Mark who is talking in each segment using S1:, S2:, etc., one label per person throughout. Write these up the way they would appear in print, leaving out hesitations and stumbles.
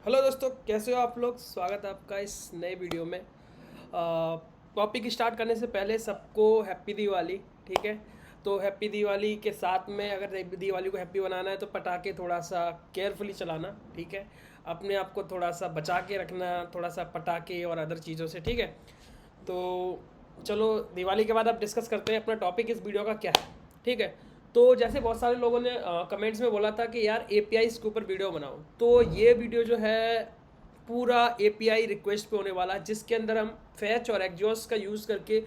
S1: Hello दोस्तों, कैसे हो आप लोग। स्वागत है आपका इस नए वीडियो में। टॉपिक स्टार्ट करने से पहले सबको हैप्पी दिवाली। ठीक है, तो हैप्पी दिवाली के साथ में अगर दिवाली को हैप्पी बनाना है तो पटाखे थोड़ा सा केयरफुली चलाना। ठीक है, अपने आप को थोड़ा सा बचा के रखना, थोड़ा सा पटाखे और अदर चीज़ों से। ठीक है, तो चलो दिवाली के बाद अब डिस्कस करते हैं अपना टॉपिक इस वीडियो का क्या है। ठीक है, तो जैसे बहुत सारे लोगों ने कमेंट्स में बोला था कि यार एपीआई के ऊपर वीडियो बनाओ, तो ये वीडियो जो है पूरा एपीआई रिक्वेस्ट पे होने वाला है, जिसके अंदर हम फैच और एग्जॉस्ट का यूज़ करके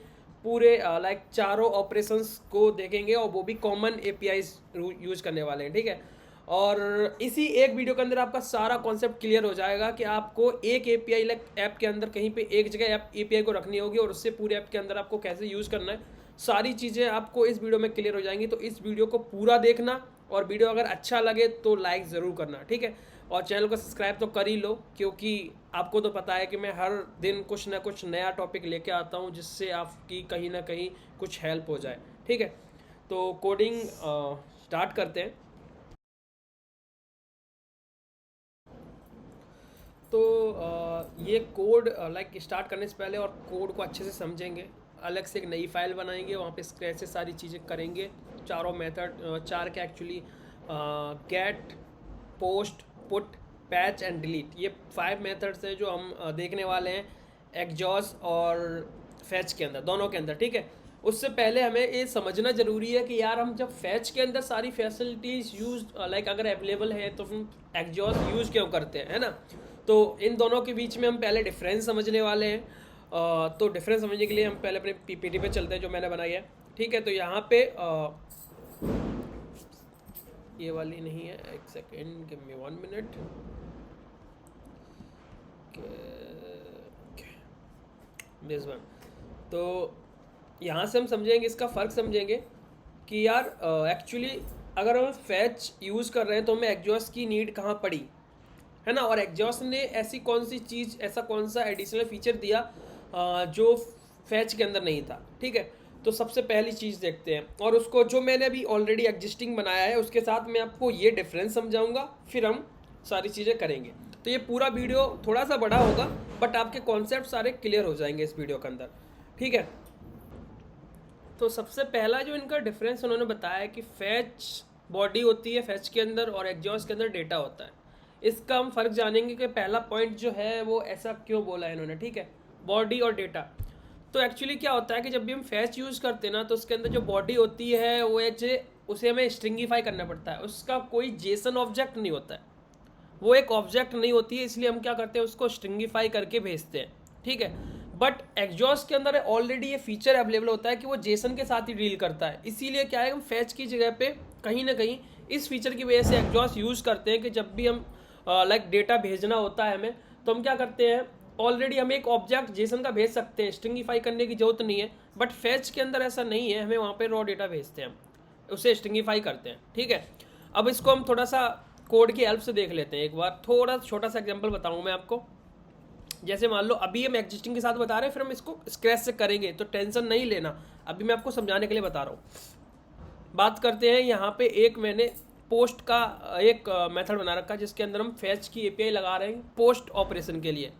S1: पूरे लाइक चारों ऑपरेशंस को देखेंगे, और वो भी कॉमन एपीआई यूज़ करने वाले हैं। ठीक है, और इसी एक वीडियो के अंदर आपका सारा कॉन्सेप्ट क्लियर हो जाएगा कि आपको एक एपीआई लाइक ऐप के अंदर कहीं पे एक जगह ऐप एपीआई को रखनी होगी और उससे पूरे ऐप के अंदर आपको कैसे यूज़ करना है, सारी चीज़ें आपको इस वीडियो में क्लियर हो जाएंगी। तो इस वीडियो को पूरा देखना, और वीडियो अगर अच्छा लगे तो लाइक ज़रूर करना। ठीक है, और चैनल को सब्सक्राइब तो कर ही लो, क्योंकि आपको तो पता है कि मैं हर दिन कुछ ना कुछ नया टॉपिक लेके आता हूँ जिससे आपकी कहीं ना कहीं कुछ हेल्प हो जाए। ठीक है, तो कोडिंग स्टार्ट करते हैं। तो ये कोड लाइक स्टार्ट करने से पहले और कोड को अच्छे से समझेंगे, अलग से एक नई फाइल बनाएंगे, वहाँ पे स्क्रैच से सारी चीज़ें करेंगे। चारों मेथड, चार के actually, get, post, put, patch and delete, ये 5 मेथड्स है जो हम देखने वाले हैं एग्जॉस्ट और फैच के अंदर, दोनों के अंदर। ठीक है, उससे पहले हमें ये समझना ज़रूरी है कि यार हम जब फैच के अंदर सारी फैसिलिटीज़ यूज लाइक अगर अवेलेबल है तो हम एग्जॉस्ट यूज़ क्यों करते हैं, है ना। तो इन दोनों के बीच में हम पहले डिफरेंस समझने वाले हैं। तो डिफरेंस समझने के लिए हम पहले अपने पीपीटी पे चलते हैं जो मैंने बनाई है। ठीक है, तो यहाँ पे ये वाली नहीं है, एक second, give me 1 minute. This one. तो यहाँ से हम समझेंगे, इसका फ़र्क समझेंगे कि यार एक्चुअली अगर हम फैच यूज़ कर रहे हैं तो हमें एग्जॉस्ट की नीड कहाँ पड़ी, है ना। और एग्जॉस्ट ने ऐसी कौन सी चीज़, ऐसा कौन सा एडिशनल फीचर दिया जो फैच के अंदर नहीं था। ठीक है, तो सबसे पहली चीज़ देखते हैं, और उसको जो मैंने अभी ऑलरेडी एग्जिस्टिंग बनाया है उसके साथ मैं आपको ये डिफरेंस समझाऊंगा, फिर हम सारी चीज़ें करेंगे। तो ये पूरा वीडियो थोड़ा सा बड़ा होगा, बट आपके कॉन्सेप्ट सारे क्लियर हो जाएंगे इस वीडियो के अंदर। ठीक है, तो सबसे पहला जो इनका डिफरेंस उन्होंने बताया है कि फैच बॉडी होती है फैच के अंदर, और एग्जॉस्ट के अंदर डेटा होता है। इसका हम फ़र्क जानेंगे कि पहला पॉइंट जो है वो ऐसा क्यों बोला है इन्होंने। ठीक है, बॉडी और डेटा। तो एक्चुअली क्या होता है कि जब भी हम फैच यूज़ करते हैं ना, तो उसके अंदर जो बॉडी होती है वो उसे हमें स्ट्रिंगीफाई करना पड़ता है, उसका कोई जेसन ऑब्जेक्ट नहीं होता है, वो एक ऑब्जेक्ट नहीं होती है, इसलिए हम क्या करते हैं उसको स्ट्रिंगीफाई करके भेजते हैं। ठीक है, बट एग्जॉस्ट के अंदर ऑलरेडी ये फीचर अवेलेबल होता है कि वो जेसन के साथ ही डील करता है, इसीलिए क्या है हम फैच की जगह पे कहीं ना कहीं इस फीचर की वजह से एग्जॉस्ट यूज़ करते हैं कि जब भी हम लाइक डेटा भेजना होता है हमें, तो हम क्या करते हैं ऑलरेडी हम एक ऑब्जेक्ट जेसन का भेज सकते हैं, स्ट्रिंगीफाई करने की जरूरत नहीं है। बट फैच के अंदर ऐसा नहीं है, हमें वहाँ पे रॉ डेटा भेजते हैं, हम उसे स्ट्रिंगीफाई करते हैं। ठीक है, अब इसको हम थोड़ा सा कोड की हेल्प से देख लेते हैं। एक बार थोड़ा छोटा सा एग्जांपल बताऊँ मैं आपको। जैसे मान लो अभी हम एग्जिस्टिंग के साथ बता रहे हैं, फिर हम इसको स्क्रैच से करेंगे, तो टेंशन नहीं लेना, अभी मैं आपको समझाने के लिए बता रहा हूँ। बात करते हैं, यहाँ पे एक मैंने पोस्ट का एक मेथड बना रखा है जिसके अंदर हम फैच की एपीआई लगा रहे हैं पोस्ट ऑपरेशन के लिए।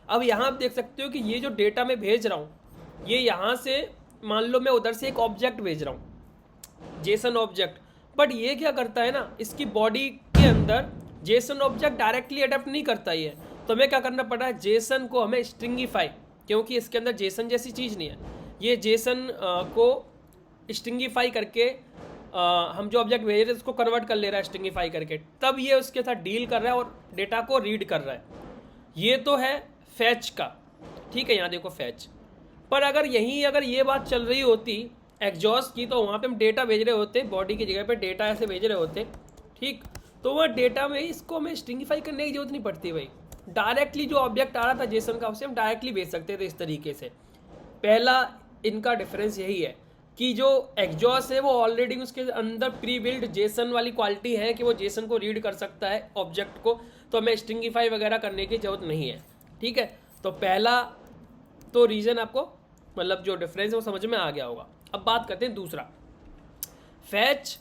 S1: अब यहाँ आप देख सकते हो कि ये जो डेटा मैं भेज रहा हूँ, ये यहाँ से मान लो मैं उधर से एक ऑब्जेक्ट भेज रहा हूँ, जेसन ऑब्जेक्ट। बट ये क्या करता है ना, इसकी बॉडी के अंदर जेसन ऑब्जेक्ट डायरेक्टली अडेप्ट नहीं करता ही है, तो हमें क्या करना पड़ा है, जेसन को हमें स्ट्रिंगीफाई, क्योंकि इसके अंदर जेसन जैसी चीज़ नहीं है, ये जेसन को स्ट्रिंगीफाई करके हम जो ऑब्जेक्ट भेज रहे हैं उसको कन्वर्ट कर ले रहा है स्ट्रिंगीफाई करके, तब ये उसके साथ डील कर रहा है और डेटा को रीड कर रहा है। ये तो है फैच का। ठीक है, यहाँ देखो फैच। पर अगर ये बात चल रही होती एग्जॉस्ट की, तो वहाँ पे हम डेटा भेज रहे होते, बॉडी की जगह पे डेटा ऐसे भेज रहे होते। ठीक, तो वह डेटा में इसको हमें स्ट्रिंगीफाई करने की जरूरत नहीं पड़ती भाई, डायरेक्टली जो ऑब्जेक्ट आ रहा था जेसन का उसे हम डायरेक्टली भेज सकते थे इस तरीके से। पहला इनका डिफरेंस यही है कि जो एग्जॉस्ट है वो ऑलरेडी उसके अंदर प्री बिल्ड जेसन वाली क्वालिटी है कि वो जेसन को रीड कर सकता है ऑब्जेक्ट को, तो हमें स्ट्रिंगीफाई वगैरह करने की जरूरत नहीं है। ठीक है, तो पहला तो रीज़न आपको मतलब जो डिफरेंस है वो समझ में आ गया होगा। अब बात करते हैं दूसरा, fetch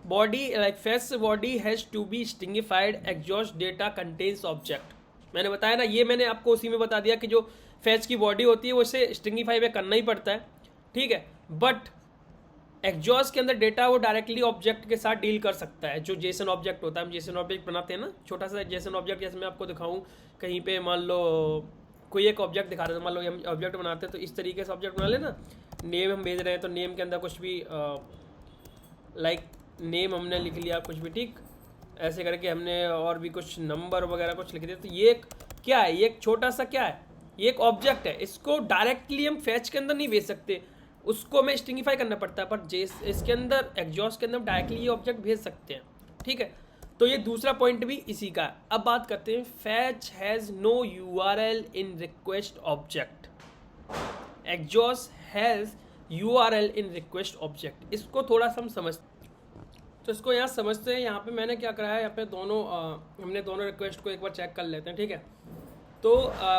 S1: body like fetch body has to be stringified, axios data contains object. मैंने बताया ना, ये मैंने आपको उसी में बता दिया कि जो फैच की बॉडी होती है वो इसे स्ट्रिंगीफाई में करना ही पड़ता है, ठीक है। बट एग्जॉस्ट के अंदर डेटा वो डायरेक्टली ऑब्जेक्ट के साथ डील कर सकता है, जो जेसन ऑब्जेक्ट होता है। हम जेसन ऑब्जेक्ट बनाते हैं ना, छोटा सा जेसन ऑब्जेक्ट, जैसे मैं आपको दिखाऊं कहीं पे, मान लो कोई एक ऑब्जेक्ट दिखा रहे हैं, मान लो हम ऑब्जेक्ट बनाते हैं तो इस तरीके से ऑब्जेक्ट बना लेना। नेम हम भेज रहे हैं तो नेम के अंदर कुछ भी लाइक नेम हमने लिख लिया कुछ भी, ठीक, ऐसे करके हमने और भी कुछ नंबर वगैरह कुछ लिख दिया। तो ये एक क्या है, ये एक छोटा सा क्या है, ये एक ऑब्जेक्ट है। इसको डायरेक्टली हम फैच के अंदर नहीं भेज सकते, उसको हमें स्ट्रिंगीफाई करना पड़ता है। पर इसके अंदर एग्जॉस्ट के अंदर हम डायरेक्टली ये ऑब्जेक्ट भेज सकते हैं, ठीक है। तो ये दूसरा पॉइंट भी इसी का है। अब बात करते हैं, fetch has no URL in request object, axios has URL in request object. इसको थोड़ा सा हम समझते, तो इसको यहाँ समझते हैं। यहाँ पे मैंने क्या करा है, यहाँ पे दोनों हमने दोनों रिक्वेस्ट को एक बार चेक कर लेते हैं, ठीक है। तो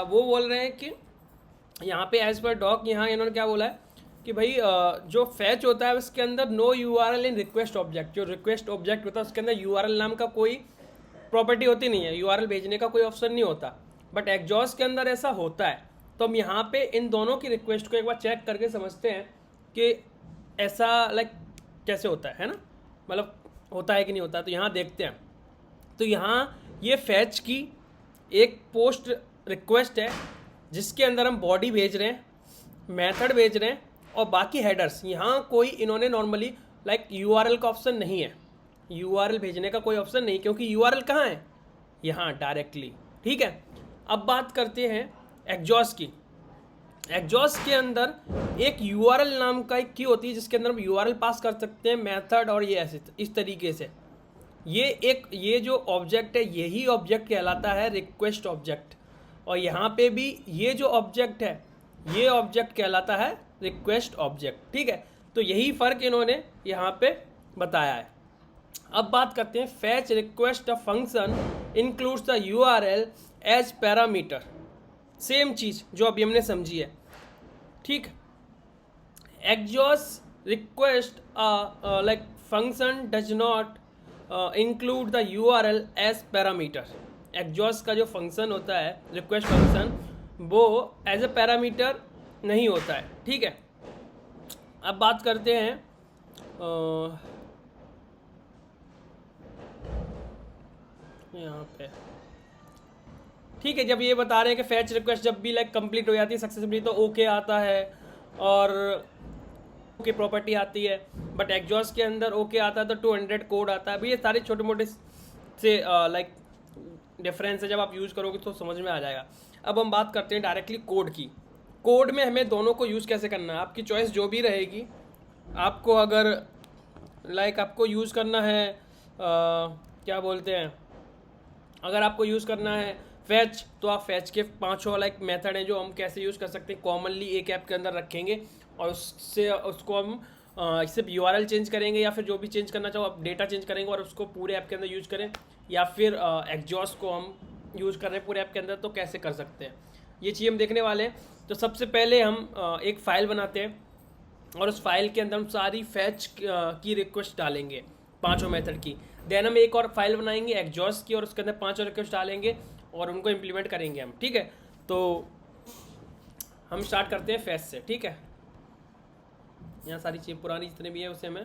S1: वो बोल रहे हैं कि यहाँ पे एज पर डॉक, यहाँ इन्होंने क्या बोला है कि भाई जो फैच होता है उसके अंदर no URL in request object, जो रिक्वेस्ट ऑब्जेक्ट होता है उसके अंदर यूआरएल नाम का कोई प्रॉपर्टी होती नहीं है, यूआरएल भेजने का कोई ऑप्शन नहीं होता। बट एग्जॉस्ट के अंदर ऐसा होता है। तो हम यहाँ पे इन दोनों की रिक्वेस्ट को एक बार चेक करके समझते हैं कि ऐसा लाइक कैसे होता है ना, मतलब होता है कि नहीं होता। तो यहाँ देखते हैं। तो यहाँ ये फैच की एक पोस्ट रिक्वेस्ट है जिसके अंदर हम बॉडी भेज रहे हैं, मेथड भेज रहे हैं और बाकी हेडर्स। यहाँ कोई इन्होंने नॉर्मली लाइक यूआरएल का ऑप्शन नहीं है, यूआरएल भेजने का कोई ऑप्शन नहीं, क्योंकि यूआरएल कहाँ है, यहाँ डायरेक्टली, ठीक है। अब बात करते हैं एग्जॉस्ट की। एग्जॉस्ट के अंदर एक यूआरएल नाम का एक की होती है जिसके अंदर हम यूआरएल पास कर सकते हैं, मेथड, और ये ऐसे इस तरीके से। ये जो ऑब्जेक्ट है यही ऑब्जेक्ट कहलाता है रिक्वेस्ट ऑब्जेक्ट, और यहाँ पे भी ये जो ऑब्जेक्ट है ये ऑब्जेक्ट कहलाता है रिक्वेस्ट ऑब्जेक्ट, ठीक है। तो यही फ़र्क इन्होंने यहाँ पे बताया है। अब बात करते हैं, fetch request a function includes the URL as parameter. Same चीज़ जो अभी हमने समझी है, ठीक। Axios request like function does not include the URL as parameter. Axios का जो फंक्शन होता है रिक्वेस्ट फंक्शन, वो एज ए पैरामीटर नहीं होता है, ठीक है। अब बात करते हैं यहाँ पे, ठीक है। जब ये बता रहे हैं कि फैच रिक्वेस्ट जब भी लाइक कंप्लीट हो जाती है सक्सेसफुली तो ओके आता है और ओके प्रॉपर्टी आती है। बट एग्जॉस्ट के अंदर ओके आता है तो 200 कोड आता है। भाई ये सारे छोटे मोटे से लाइक डिफरेंस है, जब आप यूज़ करोगे तो समझ में आ जाएगा। अब हम बात करते हैं डायरेक्टली कोड की। कोड में हमें दोनों को यूज़ कैसे करना है, आपकी चॉइस जो भी रहेगी। आपको अगर लाइक आपको यूज़ करना है क्या बोलते हैं, अगर आपको यूज़ करना है फैच, तो आप फैच के 5 लाइक मेथड हैं जो हम कैसे यूज़ कर सकते हैं, कॉमनली एक ऐप के अंदर रखेंगे और उससे उसको हम सिर्फ यूआरएल चेंज करेंगे या फिर जो भी चेंज करना चाहो आप डेटा चेंज करेंगे और उसको पूरे ऐप के अंदर यूज़ करें, या फिर एग्जॉस्ट को हम यूज़ कर रहे हैं पूरे ऐप के अंदर तो कैसे कर सकते हैं, ये चीज़ हम देखने वाले हैं। तो सबसे पहले हम एक फ़ाइल बनाते हैं और उस फाइल के अंदर हम सारी फैच की रिक्वेस्ट डालेंगे 5 मेथड की। देन हम एक और फाइल बनाएंगे एग्जॉस्ट की और उसके अंदर 5 रिक्वेस्ट डालेंगे और उनको इम्प्लीमेंट करेंगे हम, ठीक है। तो हम स्टार्ट करते हैं फैच से, ठीक है। यहाँ सारी चीज़ पुरानी जितने भी है उसे मैं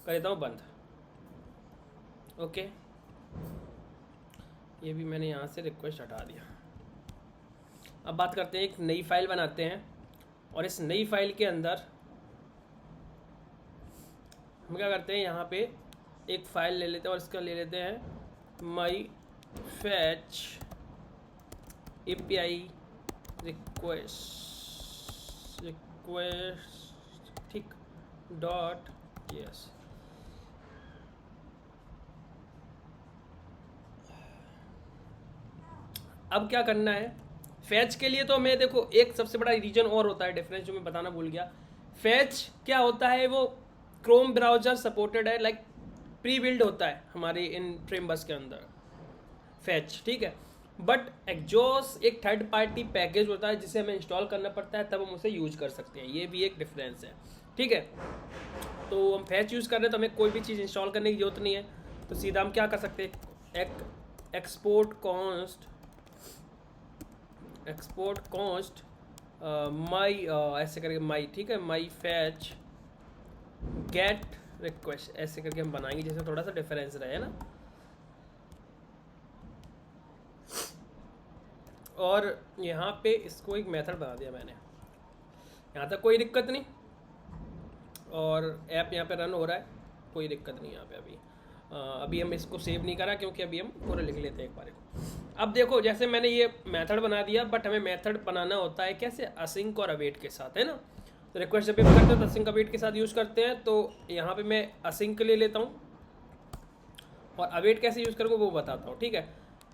S1: कर देता हूँ बंद, ओके। ये भी मैंने यहाँ से रिक्वेस्ट हटा दिया। अब बात करते हैं, एक नई फाइल बनाते हैं और इस नई फाइल के अंदर हम क्या करते हैं, यहाँ पे एक फ़ाइल ले लेते हैं और इसका ले लेते हैं माई फैच API रिक्वेस्ट, ठीक, डॉट यस। अब क्या करना है फैच के लिए, तो हमें देखो एक सबसे बड़ा रीजन और होता है डिफरेंस जो मैं बताना भूल गया। फैच क्या होता है, वो क्रोम ब्राउज़र सपोर्टेड है, लाइक प्री बिल्ड होता है हमारे इन फ्रेमवर्क्स के अंदर फैच, ठीक है। बट एग्जॉस्ट एक थर्ड पार्टी पैकेज होता है जिसे हमें इंस्टॉल करना पड़ता है, तब हम उसे यूज़ कर सकते हैं। ये भी एक डिफरेंस है, ठीक है। तो हम फैच यूज़ कर रहे हैं तो हमें कोई भी चीज़ इंस्टॉल करने की जरूरत नहीं है, तो सीधा हम क्या कर सकते हैं, एक्सपोर्ट कॉन्स्ट एक्सपोर्ट कॉन्स्ट माई ऐसे करके माई, ठीक है, माई फैच गेट रिक्वेस्ट ऐसे करके हम बनाएंगे जिसमें थोड़ा सा डिफरेंस रहे ना। और यहाँ पे इसको एक मेथड बना दिया मैंने, यहाँ तक कोई दिक्कत नहीं। और ऐप यहाँ पे रन हो रहा है, कोई दिक्कत नहीं यहाँ पे अभी हम इसको सेव नहीं करा क्योंकि अभी हम पूरे लिख लेते हैं एक बार को। अब देखो जैसे मैंने ये मेथड बना दिया, बट हमें मेथड बनाना होता है कैसे, असिंक और अवेट के साथ, है ना। तो रिक्वेस्ट जब भी करते हैं तो असिंक अवेट के साथ यूज़ करते हैं। तो यहाँ पे मैं असिंक ले लेता हूँ और अवेट कैसे यूज़ करूँगा वो बताता हूँ, ठीक है।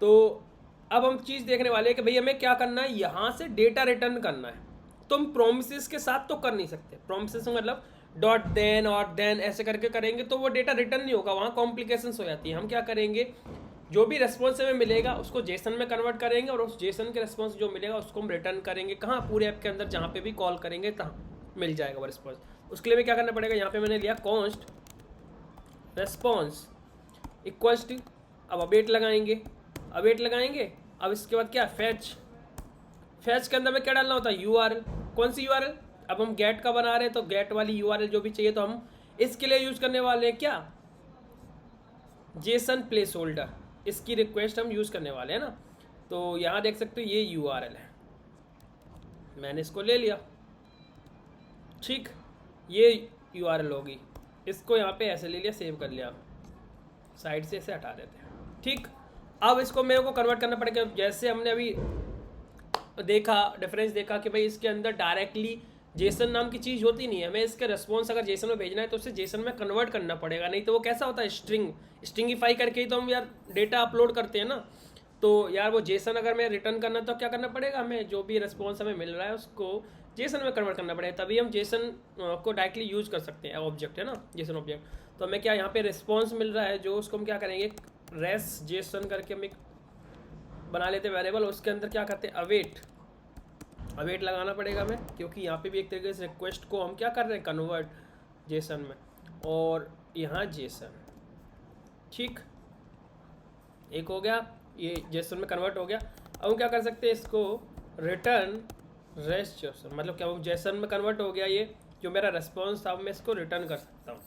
S1: तो अब हम चीज़ देखने वाले हैं कि भाई हमें क्या करना है, यहाँ से डेटा रिटर्न करना है। तो हम प्रोमिसेस के साथ तो कर नहीं सकते, प्रोमिसेस मतलब डॉट देन और देन ऐसे करके करेंगे तो वो डेटा रिटर्न नहीं होगा, वहाँ कॉम्प्लिकेशंस हो जाती है। हम क्या करेंगे, जो भी रेस्पॉन्स हमें मिलेगा उसको जेसन में कन्वर्ट करेंगे और उस जेसन के रेस्पॉन्स जो मिलेगा उसको हम रिटर्न करेंगे कहाँ, पूरे ऐप के अंदर जहाँ पे भी कॉल करेंगे तहाँ मिल जाएगा वो रिस्पॉन्स। उसके लिए भी क्या करना पड़ेगा, यहाँ पे मैंने लिया कॉन्स्ट रेस्पॉन्स इक्वल्स टू, अब अवेट लगाएंगे, अब इसके बाद क्या, फैच के अंदर में क्या डालना होता है, यूआरएल। कौन सी यूआरएल, अब हम गेट का बना रहे हैं तो गेट वाली यूआरएल जो भी चाहिए तो हम इसके लिए यूज़ करने वाले हैं क्या, जेसन प्लेस होल्डर, इसकी रिक्वेस्ट हम यूज़ करने वाले हैं ना। तो यहाँ देख सकते हो ये यूआरएल है, मैंने इसको ले लिया, ठीक, ये यूआरएल होगी, इसको यहाँ पे ऐसे ले लिया, सेव कर लिया, साइड से ऐसे हटा देते हैं, ठीक। अब इसको मेरे को कन्वर्ट करना पड़ेगा, जैसे हमने अभी देखा डिफरेंस देखा कि भाई इसके अंदर डायरेक्टली जेसन नाम की चीज़ होती नहीं है, हमें इसका रिस्पॉन्स अगर जेसन में भेजना है तो उसे जेसन में कन्वर्ट करना पड़ेगा, नहीं तो वो कैसा होता है, स्ट्रिंगिफाई करके ही तो हम यार डेटा अपलोड करते हैं ना। तो यार वो जेसन अगर मैं रिटर्न करना तो क्या करना पड़ेगा, हमें जो भी रिस्पॉन्स हमें मिल रहा है उसको जेसन में कन्वर्ट करना पड़ेगा, तभी हम जेसन को डायरेक्टली यूज़ कर सकते हैं, ऑब्जेक्ट है ना, जेसन ऑब्जेक्ट। तो हमें क्या यहाँ पे रिस्पॉन्स मिल रहा है जो उसको हम क्या करेंगे, रेस जेसन करके हम एक बना लेते हैं वेरिएबल, उसके अंदर क्या करते हैं, अवेट लगाना पड़ेगा हमें, क्योंकि यहाँ पे भी एक तरीके से रिक्वेस्ट को हम क्या कर रहे हैं, कन्वर्ट जेसन में, और यहाँ जेसन, ठीक, एक हो गया, ये जेसन में कन्वर्ट हो गया। अब हम क्या कर सकते हैं, इसको रिटर्न रेस्ट जेसन, मतलब क्या वो जेसन में कन्वर्ट हो गया, ये जो मेरा रेस्पॉन्स था मैं इसको रिटर्न कर सकता हूँ,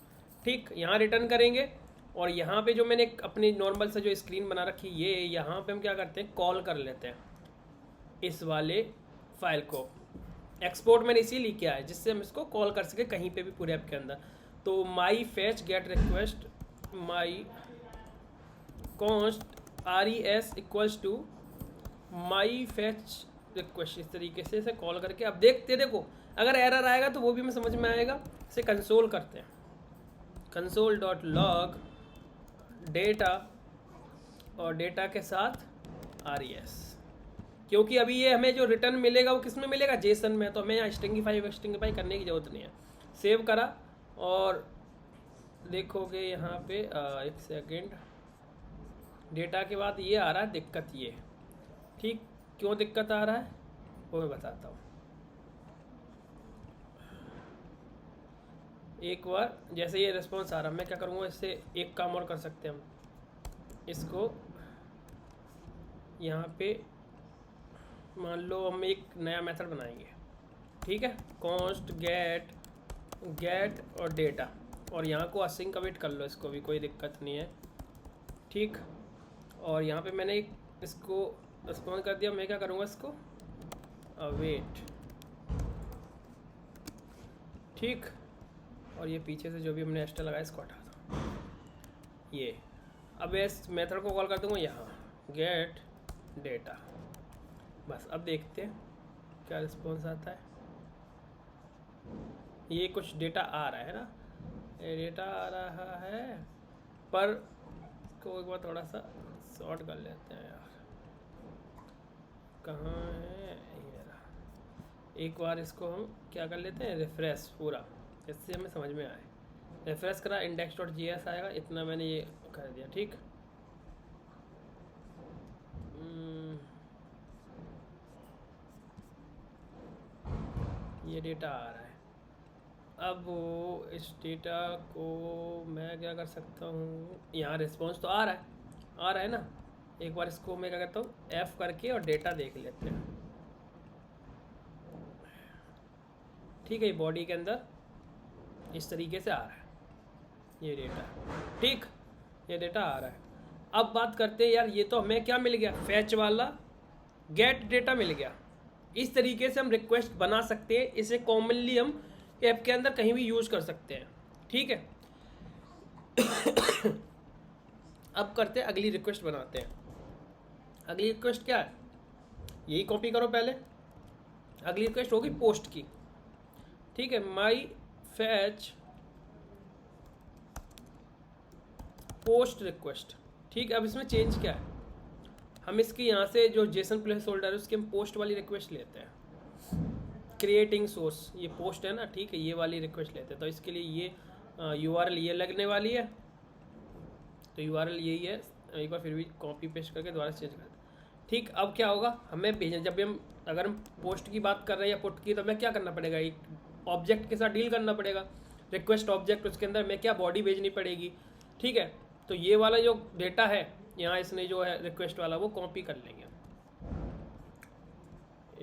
S1: ठीक। यहाँ रिटर्न करेंगे और यहाँ पे जो मैंने अपनी नॉर्मल से जो स्क्रीन बना रखी ये, यहाँ पे हम क्या करते हैं, कॉल कर लेते हैं इस वाले फाइल को। एक्सपोर्ट मैंने इसीलिए किया है जिससे हम इसको कॉल कर सके कहीं पे भी पूरे ऐप के अंदर। तो my fetch get request my const res equals to my fetch request, इस तरीके से इसे कॉल करके अब देखो अगर एरर आएगा तो वो भी हमें समझ में आएगा। इसे कंसोल करते हैं, कंसोल डॉट लॉग डेटा और डेटा के साथ res, क्योंकि अभी ये हमें जो रिटर्न मिलेगा वो किस में मिलेगा, जेसन में, तो हमें यहाँ स्ट्रिंगिफाई करने की ज़रूरत नहीं है। सेव करा और देखोगे यहाँ पे एक सेकेंड, डेटा के बाद ये आ रहा है दिक्कत, ये ठीक, क्यों दिक्कत आ रहा है वो मैं बताता हूँ। एक बार जैसे ये रिस्पॉन्स आ रहा है मैं क्या करूँगा, इससे एक काम और कर सकते हैं हम, इसको यहाँ पे मान लो हम एक नया मेथड बनाएंगे, ठीक है, कॉन्स्ट गेट और डेटा, और यहाँ को असिंक अवेट कर लो, इसको भी कोई दिक्कत नहीं है, ठीक। और यहाँ पे मैंने इसको रिस्पॉन्स कर दिया, मैं क्या करूँगा, इसको अवेट, ठीक। और ये पीछे से जो भी हमने एक्स्ट्रा लगाया इसको हटा दो, ये अब इस मेथड को कॉल कर दूँगा यहाँ गेट डेटा, बस। अब देखते हैं क्या रिस्पॉन्स आता है, ये कुछ डेटा आ रहा है ना, ये डेटा आ रहा है, पर को एक बार थोड़ा सा शॉर्ट कर लेते हैं यार, कहाँ है ये रहा। एक बार इसको हम क्या कर लेते हैं, रिफ्रेश पूरा, इससे हमें समझ में आए। रिफ्रेश करा, index.js आएगा, इतना मैंने ये कर दिया, ठीक। ये डेटा आ रहा है, अब इस डेटा को मैं क्या कर सकता हूँ, यहाँ रिस्पॉन्स तो आ रहा है ना, एक बार इसको मैं क्या करता हूँ F करके और डेटा देख लेते हैं, ठीक है, ये बॉडी के अंदर इस तरीके से आ रहा है ये डेटा, ठीक, ये डेटा आ रहा है। अब बात करते हैं यार, ये तो हमें क्या मिल गया, फैच वाला गेट डेटा मिल गया। इस तरीके से हम रिक्वेस्ट बना सकते हैं, इसे कॉमनली हम ऐप के अंदर कहीं भी यूज़ कर सकते हैं, ठीक है। अब करते हैं अगली रिक्वेस्ट बनाते हैं। अगली रिक्वेस्ट क्या है, यही कॉपी करो पहले। अगली रिक्वेस्ट होगी पोस्ट की, ठीक है, माई फैच पोस्ट रिक्वेस्ट, ठीक है। अब इसमें चेंज क्या है, हम इसकी यहाँ से जो जेसन प्लेस होल्डर है उसकी हम पोस्ट वाली रिक्वेस्ट लेते हैं। क्रिएटिंग सोर्स ये पोस्ट है ना, ठीक है, ये वाली रिक्वेस्ट लेते हैं। तो इसके लिए ये URL ये लगने वाली है, तो URL यही है। एक बार फिर भी कॉपी पेस्ट करके दोबारा चेंज कर दें, ठीक। अब क्या होगा, हमें भेजना, जब भी हम अगर हम पोस्ट की बात कर रहे हैं या पुट की, तो हमें क्या करना पड़ेगा, एक ऑब्जेक्ट के साथ डील करना पड़ेगा, रिक्वेस्ट ऑब्जेक्ट, उसके अंदर हमें क्या बॉडी भेजनी पड़ेगी, ठीक है। तो ये वाला जो डेटा है यहाँ इसने जो है रिक्वेस्ट वाला वो कॉपी कर लेंगे।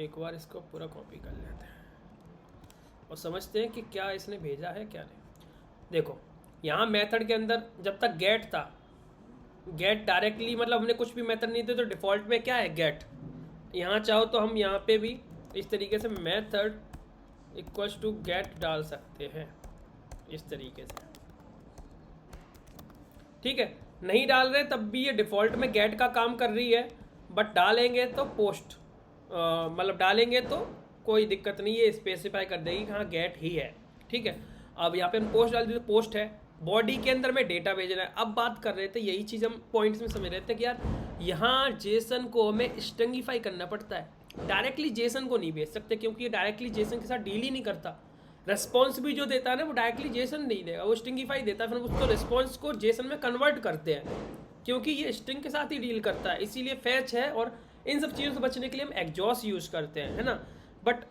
S1: एक बार इसको पूरा कॉपी कर लेते हैं और समझते हैं कि क्या इसने भेजा है क्या नहीं। देखो यहाँ मेथड के अंदर जब तक गेट था, गेट डायरेक्टली मतलब हमने कुछ भी मेथड नहीं थे, तो डिफ़ॉल्ट में क्या है गेट। यहाँ चाहो तो हम यहाँ पे भी इस तरीके से मेथड इक्वल्स टू गेट डाल सकते हैं, इस तरीके से, ठीक है। नहीं डाल रहे तब भी ये डिफ़ॉल्ट में गेट का काम कर रही है, बट डालेंगे तो पोस्ट, मतलब डालेंगे तो कोई दिक्कत नहीं, ये स्पेसिफाई कर देगी कि हाँ गेट ही है, ठीक है। अब यहाँ पे हम पोस्ट डाल दी तो पोस्ट है, बॉडी के अंदर में डेटा भेजना है। अब बात कर रहे थे, यही चीज़ हम पॉइंट्स में समझ रहे थे कि यार यहाँ जेसन को हमें स्ट्रिंगिफाई करना पड़ता है, डायरेक्टली जेसन को नहीं भेज सकते, क्योंकि ये डायरेक्टली जेसन के साथ डील ही नहीं करता। रेस्पॉन्स भी जो देता है ना वो डायरेक्टली जेसन नहीं देगा, वो स्ट्रिंगिफाई देता है, फिर उसको रिस्पॉन्स को जेसन में कन्वर्ट करते हैं, क्योंकि ये स्ट्रिंग के साथ ही डील करता है, इसीलिए फैच है। और इन सब चीज़ों से बचने के लिए हम एग्जॉस्ट यूज़ करते हैं, है ना। बट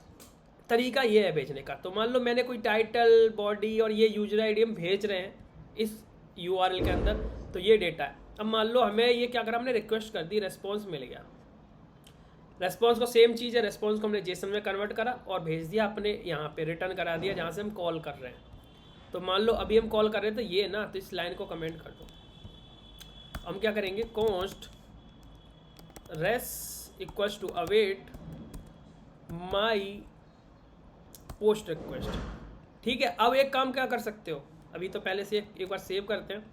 S1: तरीका ये है भेजने का, तो मान लो मैंने कोई टाइटल, बॉडी और ये यूजर ID हम भेज रहे हैं इस URL के अंदर, तो ये डेटा है। अब मान लो हमें ये क्या करा, हमने रिक्वेस्ट कर दी, रेस्पॉन्स मिल गया। रेस्पॉन्स को सेम चीज़ है, रेस्पॉन्स को हमने जेसन में कन्वर्ट करा और भेज दिया अपने यहाँ पे, रिटर्न करा दिया जहाँ से हम कॉल कर रहे हैं। तो मान लो अभी हम कॉल कर रहे हैं तो ये ना, तो इस लाइन को कमेंट कर दो। हम क्या करेंगे, const res equals to await my post request, ठीक है। अब एक काम क्या कर सकते हो, अभी तो पहले से एक बार सेव करते हैं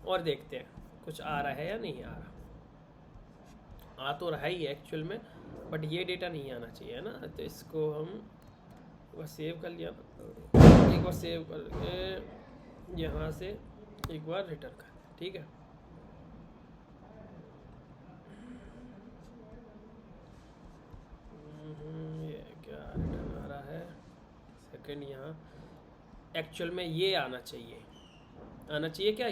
S1: और देखते हैं कुछ आ रहा है या नहीं आ रहा। आ तो रहा ही है एक्चुअल में, बट ये डेटा नहीं आना चाहिए ना, तो इसको हम एक बार सेव कर लिया, एक बार सेव करके यहाँ से एक बार रिटर्न कर, ठीक है। ये क्या रिटर्न आ रहा है, सेकंड यहाँ एक्चुअल में ये आना चाहिए क्या,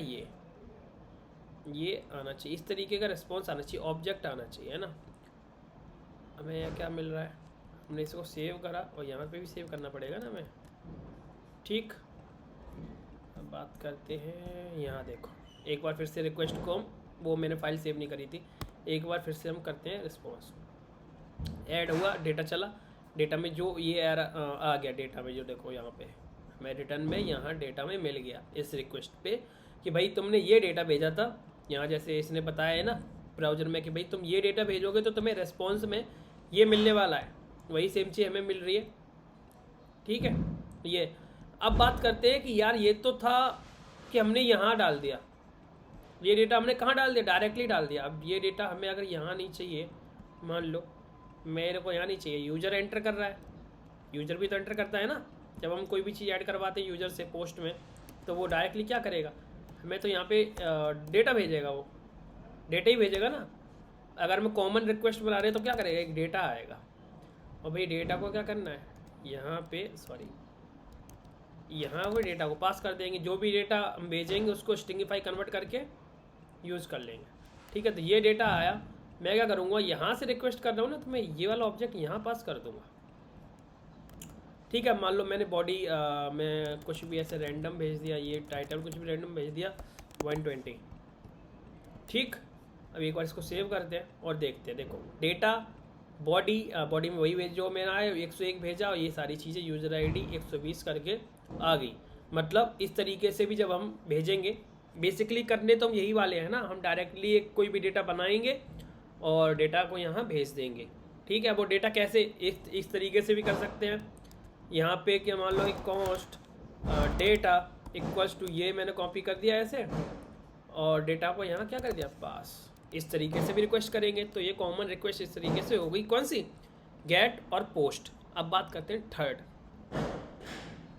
S1: ये आना चाहिए, इस तरीके का रिस्पॉन्स आना चाहिए, ऑब्जेक्ट आना चाहिए, है ना। हमें यहाँ क्या मिल रहा है, हमने इसको सेव करा और यहाँ पे भी सेव करना पड़ेगा ना हमें, ठीक। अब बात करते हैं, यहाँ देखो एक बार फिर से रिक्वेस्ट को हम, वो मैंने फाइल सेव नहीं करी थी, एक बार फिर से हम करते हैं रिस्पॉन्स। ऐड हुआ, डेटा चला, डेटा में जो ये आ गया, डेटा में जो देखो यहाँ पे मैं रिटर्न में यहाँ डेटा में मिल गया इस रिक्वेस्ट पे कि भाई तुमने ये डेटा भेजा था। यहाँ जैसे इसने बताया है ना ब्राउज़र में कि भाई तुम ये डेटा भेजोगे तो तुम्हें रेस्पॉन्स में ये मिलने वाला है, वही सेम चीज़ हमें मिल रही है, ठीक है। ये अब बात करते हैं कि यार ये तो था कि हमने यहाँ डाल दिया, ये डेटा हमने कहाँ डाल दिया, डायरेक्टली डाल दिया। अब ये डेटा हमें अगर यहाँ नहीं चाहिए, मान लो मेरे को यहाँ नहीं चाहिए, यूज़र एंटर कर रहा है, यूज़र भी तो एंटर करता है ना, जब हम कोई भी चीज़ ऐड करवाते हैं यूज़र से पोस्ट में, तो वो डायरेक्टली क्या करेगा, हमें तो यहाँ पे डेटा भेजेगा, वो डेटा ही भेजेगा ना। अगर हम कॉमन रिक्वेस्ट बना रहे हैं तो क्या करेगा, एक डेटा आएगा, और भाई डेटा को क्या करना है, यहाँ पे यहाँ पे डेटा को पास कर देंगे, जो भी डेटा हम भेजेंगे उसको स्ट्रिंगिफाई कन्वर्ट करके यूज़ कर लेंगे, ठीक है। तो ये डेटा आया, मैं क्या करूँगा, यहाँ से रिक्वेस्ट कर रहा हूँ ना, तो मैं ये वाला ऑब्जेक्ट यहाँ पास कर दूँगा, ठीक है। मान लो मैंने बॉडी में कुछ भी ऐसे रैंडम भेज दिया, ये टाइटल कुछ भी रैंडम भेज दिया 120, ठीक। अब एक बार इसको सेव करते हैं और देखते हैं, देखो डेटा बॉडी में वही भेज जो मेरा है 101 भेजा, और ये सारी चीज़ें यूज़र आईडी 120 करके आ गई। मतलब इस तरीके से भी जब हम भेजेंगे, बेसिकली करने तो हम यही वाले हैं ना, हम डायरेक्टली एक कोई भी डेटा बनाएंगे और डेटा को यहाँ भेज देंगे। ठीक है, वो डेटा कैसे इस तरीके से भी कर सकते हैं। यहाँ पे क्या मान लो एक कॉस्ट डेटा इक्वल्स टू ये मैंने कॉपी कर दिया ऐसे, और डेटा को यहाँ क्या कर दिया पास। इस तरीके से भी रिक्वेस्ट करेंगे। तो ये कॉमन रिक्वेस्ट इस तरीके से हो गई, कौन सी, गेट और पोस्ट। अब बात करते हैं थर्ड,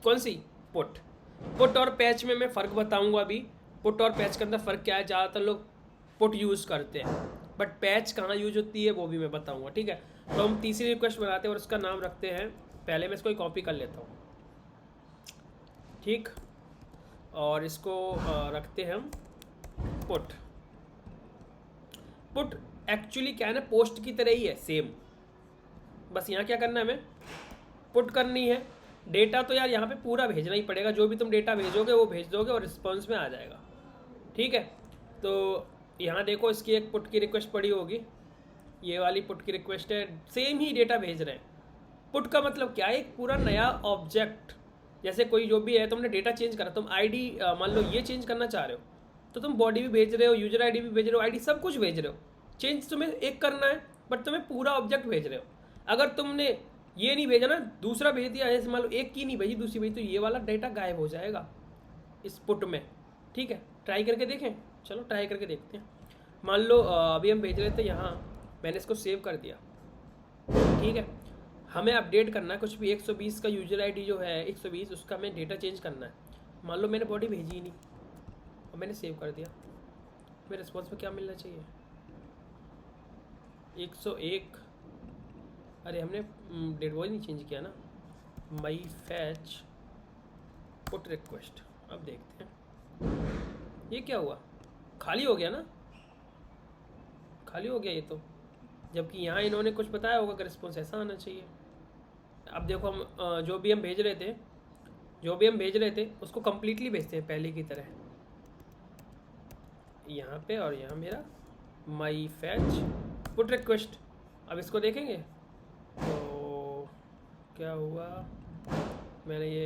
S1: कौन सी, पुट। पुट और पैच में मैं फ़र्क बताऊंगा अभी। पुट और पैच के अंदर फ़र्क क्या है, ज़्यादातर लोग पुट यूज़ करते हैं, बट पैच कहाँ यूज होती है वो भी मैं बताऊंगा। ठीक है, तो हम तीसरी रिक्वेस्ट बनाते हैं और उसका नाम रखते हैं, पहले मैं इसको कॉपी कर लेता हूँ, ठीक, और इसको रखते हैं हम पुट। पुट एक्चुअली क्या है ना, पोस्ट की तरह ही है सेम, बस यहाँ क्या करना है, हमें पुट करनी है। डेटा तो यार यहाँ पे पूरा भेजना ही पड़ेगा, जो भी तुम डेटा भेजोगे वो भेज दोगे और रिस्पॉन्स में आ जाएगा। ठीक है, तो यहाँ देखो इसकी एक पुट की रिक्वेस्ट पड़ी होगी, ये वाली पुट की रिक्वेस्ट है, सेम ही डेटा भेज रहे हैं। पुट का मतलब क्या है, एक पूरा नया ऑब्जेक्ट, जैसे कोई जो भी है, तुमने डेटा चेंज करा, तुम आईडी मान लो ये चेंज करना चाह रहे हो, तो तुम बॉडी भी भेज रहे हो, यूजर आईडी भी भेज रहे हो, आईडी सब कुछ भेज रहे हो। चेंज तुम्हें एक करना है, बट तुम्हें पूरा ऑब्जेक्ट भेज रहे हो। अगर तुमने ये नहीं भेजा ना, दूसरा भेज दिया, जैसे मान लो एक की नहीं भेजी, दूसरी भेजी, तो ये वाला डेटा गायब हो जाएगा इस पुट में। ठीक है, ट्राई करके देखें, चलो ट्राई करके देखते हैं। मान लो अभी हम भेज रहे थे यहाँ, मैंने इसको सेव कर दिया। ठीक है, हमें अपडेट करना है कुछ भी, 120 का यूजर आईडी जो है 120, उसका हमें डेटा चेंज करना है। मान लो मैंने बॉडी भेजी ही नहीं और मैंने सेव कर दिया, मेरे रिस्पॉन्स में क्या मिलना चाहिए, 101। अरे हमने डेट बॉय नहीं चेंज किया ना, माई फैच पुट रिक्वेस्ट। अब देखते हैं ये क्या हुआ, खाली हो गया ना, खाली हो गया ये तो, जबकि यहाँ इन्होंने कुछ बताया होगा कि रिस्पॉन्स ऐसा आना चाहिए। अब देखो हम जो भी हम भेज रहे थे उसको कम्प्लीटली भेजते हैं पहले की तरह, यहाँ पे, और यहाँ मेरा माई फैच पुट रिक्वेस्ट। अब इसको देखेंगे तो क्या हुआ, मैंने ये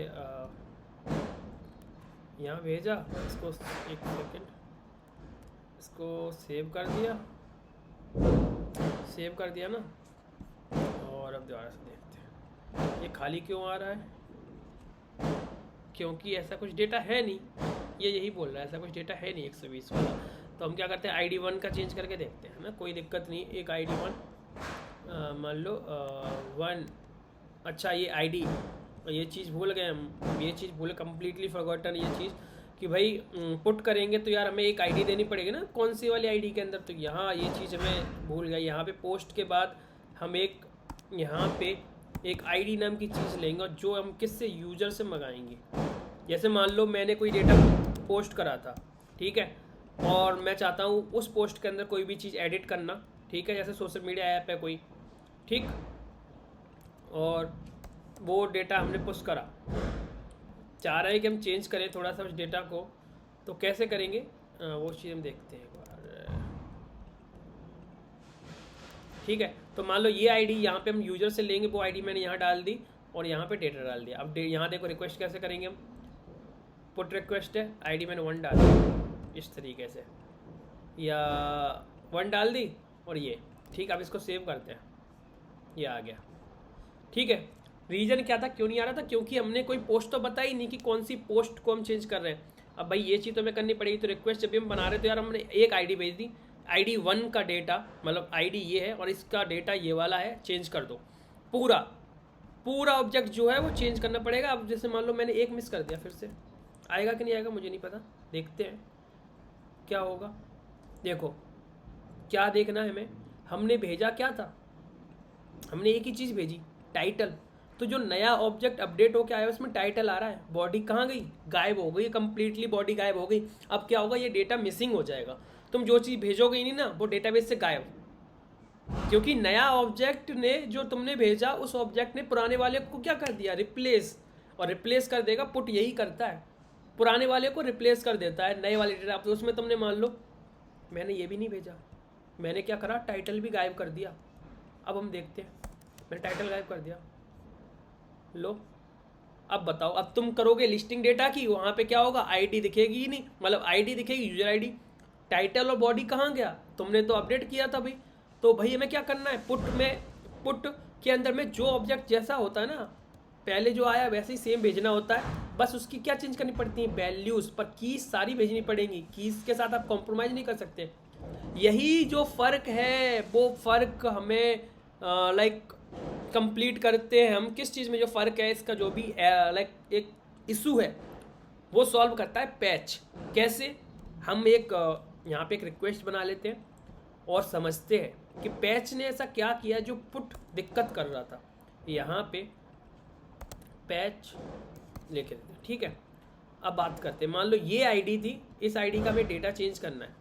S1: यहाँ भेजा, इसको एक सेकेंड, इसको सेव कर दिया ना, और अब दोबारा से देखते हैं ये खाली क्यों आ रहा है, क्योंकि ऐसा कुछ डेटा है नहीं, ये यही बोल रहा है ऐसा कुछ डेटा है नहीं 120 वाला। तो हम क्या करते हैं, ID 1 का चेंज करके देखते हैं ना, कोई दिक्कत नहीं। एक ID 1 मान लो 1, अच्छा ये ID, ये चीज़ भूल गए हम, ये चीज़ भूल, कम्प्लीटली फॉरगॉटन ये चीज़ कि भाई पुट करेंगे तो यार हमें एक ID देनी पड़ेगी ना, कौन सी वाली ID के अंदर, तो यहाँ ये चीज़ हमें भूल गए। यहाँ पे पोस्ट के बाद हम यहाँ पे एक ID नाम की चीज़ लेंगे, और जो हम किससे, यूज़र से मंगाएंगे। जैसे मान लो मैंने कोई डेटा पोस्ट करा था, ठीक है, और मैं चाहता हूँ उस पोस्ट के अंदर कोई भी चीज़ एडिट करना, ठीक है, जैसे सोशल मीडिया ऐप है कोई, ठीक, और वो डेटा हमने पुश करा, चाह रहे हैं कि हम चेंज करें थोड़ा सा उस डेटा को, तो कैसे करेंगे वो चीज़ हम देखते हैं एक बार। ठीक है, तो मान लो ये आईडी यहाँ पे हम यूजर से लेंगे, वो आईडी मैंने यहाँ डाल दी और यहाँ पे डेटा डाल दिया। अब यहाँ देखो रिक्वेस्ट कैसे करेंगे हम, पुट रिक्वेस्ट है, आईडी मैंने 1 डाल दी इस तरीके से, या 1 डाल दी और ये, ठीक। अब इसको सेव करते हैं, ये आ गया। ठीक है, रीज़न क्या था, क्यों नहीं आ रहा था, क्योंकि हमने कोई पोस्ट तो बताई नहीं कि कौन सी पोस्ट को हम चेंज कर रहे हैं। अब भाई ये चीज़ तो हमें करनी पड़ेगी, तो रिक्वेस्ट जब भी हम बना रहे तो यार हमने एक आईडी भेज दी, ID 1 का डेटा, मतलब आईडी ये है और इसका डेटा ये वाला है, चेंज कर दो। पूरा ऑब्जेक्ट जो है वो चेंज करना पड़ेगा। अब जैसे मान लो मैंने एक मिस कर दिया, फिर से आएगा कि नहीं आएगा मुझे नहीं पता, देखते हैं क्या होगा। देखो क्या देखना है हमें, हमने भेजा क्या था, हमने एक ही चीज़ भेजी, टाइटल। तो जो नया ऑब्जेक्ट अपडेट होकर आया उसमें टाइटल आ रहा है, बॉडी कहाँ गई, गायब हो गई, कंप्लीटली बॉडी गायब हो गई। अब क्या होगा, ये डेटा मिसिंग हो जाएगा, तुम जो चीज़ भेजोगे ही नहीं ना, वो डेटाबेस से गायब, क्योंकि नया ऑब्जेक्ट ने जो तुमने भेजा उस ऑब्जेक्ट ने पुराने वाले को क्या कर दिया, रिप्लेस। और रिप्लेस कर देगा, पुट यही करता है, पुराने वाले को रिप्लेस कर देता है नए वाले डेटा। तो उसमें तुमने मान लो मैंने ये भी नहीं भेजा, मैंने क्या करा, टाइटल भी गायब कर दिया, अब हम देखते हैं, मैंने टाइटल गायब कर दिया, लो अब बताओ, अब तुम करोगे लिस्टिंग डेटा की, वहाँ पे क्या होगा, आईडी दिखेगी ही नहीं, मतलब आईडी दिखेगी यूजर आईडी, टाइटल और बॉडी कहाँ गया, तुमने तो अपडेट किया था भाई। तो भाई हमें क्या करना है, पुट के अंदर में जो ऑब्जेक्ट जैसा होता है ना, पहले जो आया वैसे ही सेम भेजना होता है, बस उसकी क्या चेंज करनी पड़ती है, वैल्यूज़, पर कीज सारी भेजनी पड़ेंगी, कीज के साथ आप कॉम्प्रोमाइज़ नहीं कर सकते। यही जो फ़र्क है वो फ़र्क हमें लाइक कंप्लीट करते हैं हम किस चीज़ में, जो फ़र्क है इसका जो भी लाइक एक इशू है वो सॉल्व करता है पैच। कैसे, हम एक यहाँ पे एक रिक्वेस्ट बना लेते हैं और समझते हैं कि पैच ने ऐसा क्या किया जो पुट दिक्कत कर रहा था। यहाँ पे पैच लेके देते हैं, ठीक है। अब बात करते हैं, मान लो ये आईडी थी, इस आईडी का हमें डेटा चेंज करना है,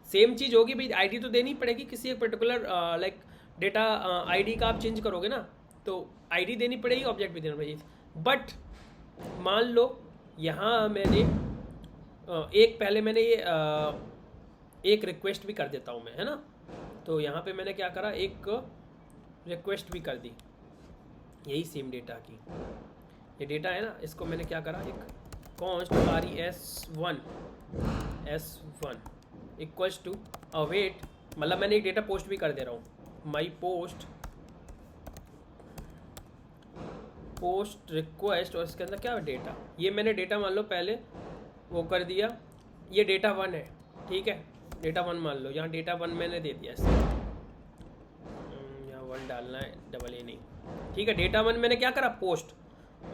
S1: सेम चीज़ होगी भाई, आईडी तो देनी पड़ेगी, किसी एक पर्टिकुलर लाइक डेटा आईडी का आप चेंज करोगे ना, तो आईडी देनी पड़ेगी, ऑब्जेक्ट भी देना पड़ेगी। बट मान लो यहाँ मैंने एक पहले मैंने ये एक रिक्वेस्ट भी कर देता हूँ मैं, है ना। तो यहाँ पे मैंने क्या करा, एक रिक्वेस्ट भी कर दी यही सेम डेटा की, ये डेटा है ना, इसको मैंने क्या करा, एक const res1 equals to await, मतलब मैंने एक डेटा पोस्ट भी कर दे रहा हूँ, माई पोस्ट रिक्वेस्ट, और इसके अंदर क्या है डेटा, ये मैंने डेटा मान लो पहले वो कर दिया, ये डेटा 1 है, ठीक है, डेटा 1 मान लो, यहाँ डेटा 1 मैंने दे दिया इससे, यहाँ 1 डालना है, डबल ए नहीं, ठीक है। डेटा 1 मैंने क्या करा, पोस्ट,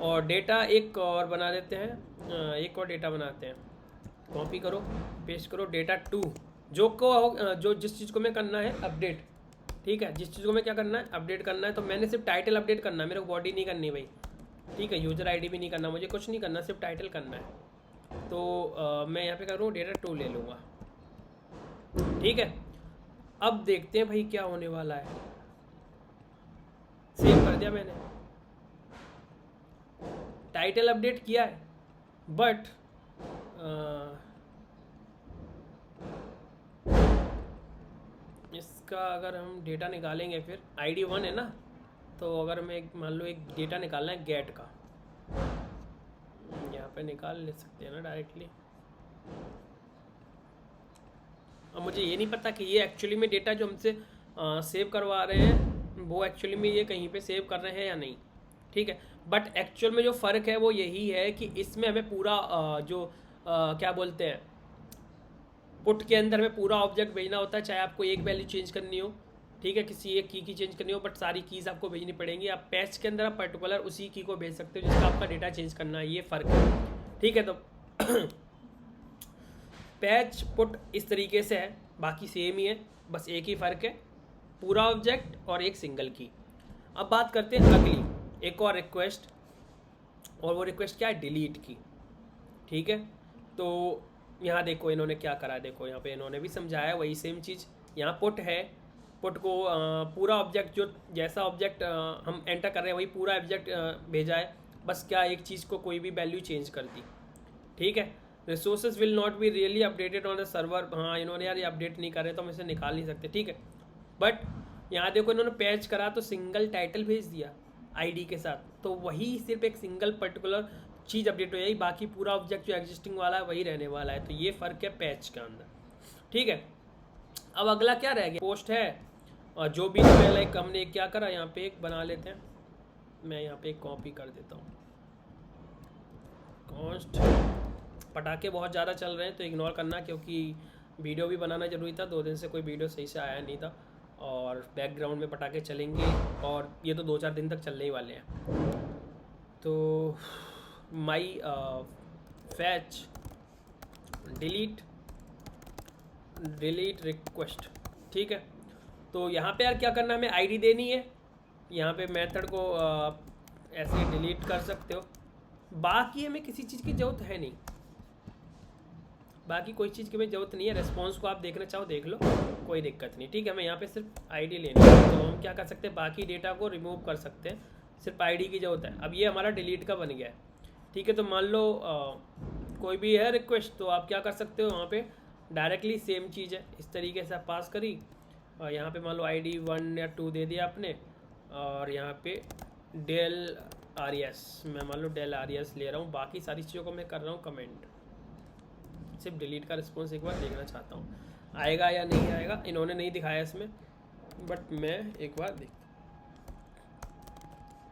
S1: और डेटा एक और बना देते हैं, एक और डेटा बनाते हैं, कॉपी करो पेस्ट करो, डेटा 2 जो जिस चीज़ को मैं करना है अपडेट, ठीक है, जिस चीज़ को मैं क्या करना है अपडेट करना है, तो मैंने सिर्फ टाइटल अपडेट करना है, मेरे को बॉडी नहीं करनी भाई, ठीक है, यूज़र आईडी भी नहीं करना, मुझे कुछ नहीं करना, सिर्फ टाइटल करना है। तो मैं यहाँ पे करूँ डेटा 2 ले लूँगा, ठीक है। अब देखते हैं भाई क्या होने वाला है, सेव कर दिया मैंने, टाइटल अपडेट किया है, बट इसका अगर हम डेटा निकालेंगे, फिर आईडी 1 है ना, तो अगर मैं मान लो एक डेटा निकालना है गेट का, यहाँ पे निकाल ले सकते हैं ना डायरेक्टली। अब मुझे ये नहीं पता कि ये एक्चुअली में डेटा जो हमसे सेव करवा रहे हैं वो एक्चुअली में ये कहीं पे सेव कर रहे हैं या नहीं, ठीक है। बट एक्चुअल में जो फ़र्क है वो यही है कि इसमें हमें पूरा क्या बोलते हैं, पुट के अंदर में पूरा ऑब्जेक्ट भेजना होता है, चाहे आपको एक वैल्यू चेंज करनी हो, ठीक है, किसी एक की चेंज करनी हो, बट सारी कीज़ आपको भेजनी पड़ेंगी। आप पैच के अंदर आप पर्टिकुलर उसी की को भेज सकते हो जिसका आपका डेटा चेंज करना है, ये फ़र्क है, ठीक है। तो पैच पुट इस तरीके से है, बाकी सेम ही है, बस एक ही फ़र्क है, पूरा ऑब्जेक्ट और एक सिंगल की। अब बात करते हैं अगली, एक और रिक्वेस्ट, और वो रिक्वेस्ट क्या है, डिलीट की, ठीक है। तो यहाँ देखो इन्होंने क्या करा, देखो यहाँ पे इन्होंने भी समझाया वही सेम चीज़, यहाँ पुट है, पुट को पूरा ऑब्जेक्ट जो जैसा ऑब्जेक्ट हम एंटर कर रहे हैं वही पूरा ऑब्जेक्ट भेजा है, बस क्या एक चीज़ को कोई भी वैल्यू चेंज कर दी, ठीक है। Resources will not be really updated on the server, हाँ इन्होंने यार ये अपडेट नहीं कर रहे तो हम इसे निकाल नहीं सकते, ठीक है। बट यहाँ देखो इन्होंने पैच करा तो सिंगल टाइटल भेज दिया आईडी के साथ, तो वही सिर्फ एक सिंगल पर्टिकुलर चीज़ अपडेट हो जाएगी, बाकी पूरा ऑब्जेक्ट जो एग्जिस्टिंग वाला है वही रहने वाला है। तो ये फ़र्क है पैच के अंदर, ठीक है। अब अगला क्या रह गया, पोस्ट है, और जो भी लाइक हमने क्या करा, यहाँ पे एक बना लेते हैं, मैं यहाँ पे एक कॉपी कर देता हूँ, कॉस्ट, पटाखे बहुत ज़्यादा चल रहे हैं तो इग्नोर करना, क्योंकि वीडियो भी बनाना ज़रूरी था, 2 दिन से कोई वीडियो सही से आया नहीं था, और बैकग्राउंड में पटाखे चलेंगे, और ये तो 2-4 दिन तक चलने ही वाले हैं। तो माई फैच डिलीट रिक्वेस्ट, ठीक है। तो यहाँ पे यार क्या करना है, हमें आईडी देनी है, यहाँ पे मेथड को ऐसे डिलीट कर सकते हो, बाकी हमें किसी चीज़ की ज़रूरत है नहीं, बाकी कोई चीज़ की हमें ज़रूरत नहीं है। रेस्पॉन्स को आप देखना चाहो देख लो, कोई दिक्कत नहीं, ठीक है। हमें यहाँ पे सिर्फ आईडी लेनी है, तो हम क्या कर सकते हैं, बाकी डेटा को रिमूव कर सकते हैं, सिर्फ आईडी की ज़रूरत है। अब ये हमारा डिलीट का बन गया है, ठीक है। तो मान लो कोई भी है रिक्वेस्ट, तो आप क्या कर सकते हो, वहाँ पे डायरेक्टली सेम चीज़ है, इस तरीके से आप पास करी, यहाँ पे मान लो ID 1 या 2 दे दिया आपने, और यहाँ पे डेल आरियस, मैं मान लो डेल आरियस ले रहा हूँ, बाकी सारी चीज़ों को मैं कर रहा हूँ कमेंट। सिर्फ डिलीट का रिस्पॉन्स एक बार देखना चाहता हूँ आएगा या नहीं आएगा। इन्होंने नहीं दिखाया इसमें, बट मैं एक बार देख,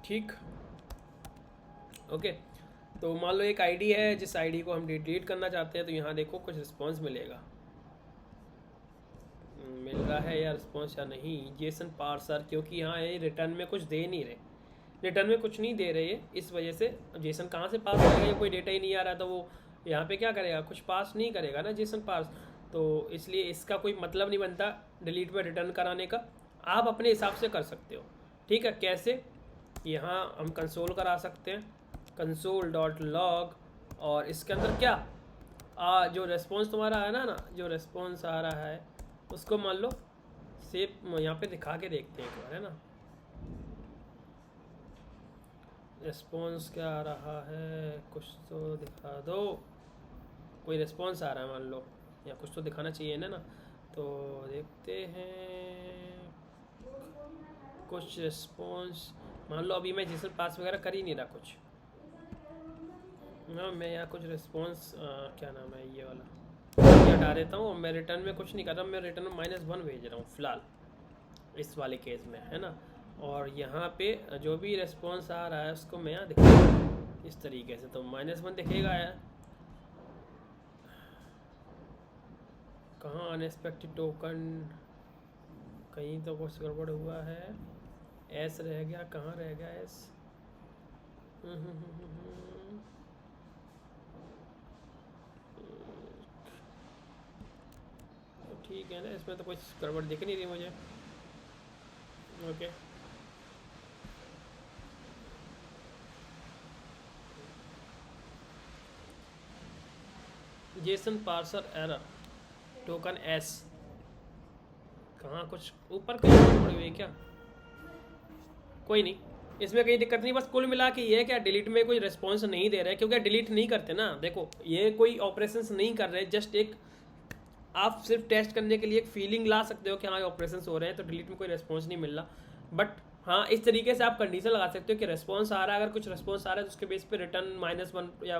S1: ठीक, ओके। तो मान लो एक आईडी है, जिस आईडी को हम डिलीट करना चाहते हैं, तो यहाँ देखो कुछ रिस्पॉन्स मिलेगा, मिल रहा है या रिस्पॉन्स या नहीं। जेसन पार्सर, क्योंकि यहाँ ये रिटर्न में कुछ दे नहीं रहे, रिटर्न में कुछ नहीं दे रहे है, इस वजह से जेसन कहाँ से पास करेगा, कोई डेटा ही नहीं आ रहा, तो वो यहाँ पे क्या करेगा, कुछ पास नहीं करेगा ना जेसन पार्स, तो इसलिए इसका कोई मतलब नहीं बनता डिलीट में रिटर्न कराने का। आप अपने हिसाब से कर सकते हो, ठीक है। कैसे, यहाँ हम कंसोल करा सकते हैं, console.log, और इसके अंदर क्या जो रेस्पॉन्स तुम्हारा है ना जो रेस्पॉन्स आ रहा है उसको मान लो सेव, यहाँ पे दिखा के देखते हैं एक बार, है ना, रेस्पॉन्स क्या आ रहा है, कुछ तो दिखा दो, कोई रेस्पॉन्स आ रहा है मान लो, या कुछ तो दिखाना चाहिए ना, तो देखते हैं कुछ रेस्पॉन्स। मान लो अभी मैं जिससे पास वगैरह कर ही नहीं रहा कुछ ना, मैं यहाँ कुछ रिस्पॉन्स क्या नाम है ये वाला ये हटा देता हूँ। मैं रिटर्न में कुछ नहीं कर रहा, मैं रिटर्न में -1 भेज रहा हूँ फ़िलहाल इस वाले केस में, है ना। और यहाँ पे जो भी रिस्पॉन्स आ रहा है उसको मैं यहाँ दिखा इस तरीके से, तो -1 दिखेगा यार। कहाँ अनएक्सपेक्टेड टोकन, कहीं तो कुछ गड़बड़ हुआ है, एस रह गया, कहाँ रह गया एस, ठीक है ना, इसमें तो कुछ गड़बड़ दिख नहीं रही मुझे, okay. Jason parser error token S, कहाँ कुछ ऊपर कहीं पड़ी हुई है क्या, कोई नहीं, इसमें कहीं दिक्कत नहीं। बस कुल मिला के ये है क्या, डिलीट में कोई रिस्पॉन्स नहीं दे रहा है, क्योंकि डिलीट नहीं करते ना, देखो ये कोई ऑपरेशंस नहीं कर रहे, जस्ट एक आप सिर्फ टेस्ट करने के लिए एक फीलिंग ला सकते हो कि हाँ ऑपरेशंस हो रहे हैं, तो डिलीट में कोई रिस्पॉन्स नहीं मिल रहा। बट हाँ, इस तरीके से आप कंडीशन लगा सकते हो कि रिस्पॉन्स आ रहा है, अगर कुछ रिस्पॉन्स आ रहा है तो उसके बेस पे रिटर्न -1 या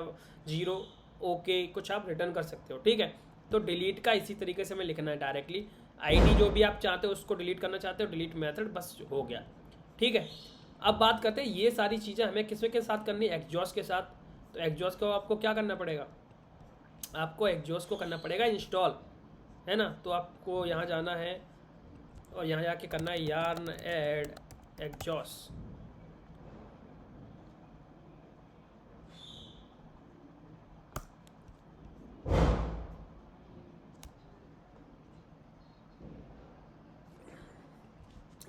S1: 0 ओके कुछ आप रिटर्न कर सकते हो, ठीक है। तो डिलीट का इसी तरीके से हमें लिखना है डायरेक्टली, आईडी जो भी आप चाहते हो उसको डिलीट करना चाहते हो, डिलीट मेथड, बस हो गया, ठीक है। अब बात करते हैं ये सारी चीज़ें हमें किसमें के साथ करनी है, एक्सजॉस्ट के साथ। तो एक्सजॉस्ट को आपको क्या करना पड़ेगा, आपको एक्सजॉस्ट को करना पड़ेगा इंस्टॉल, है ना। तो आपको यहाँ जाना है और यहाँ जाके करना है yarn add exhaust,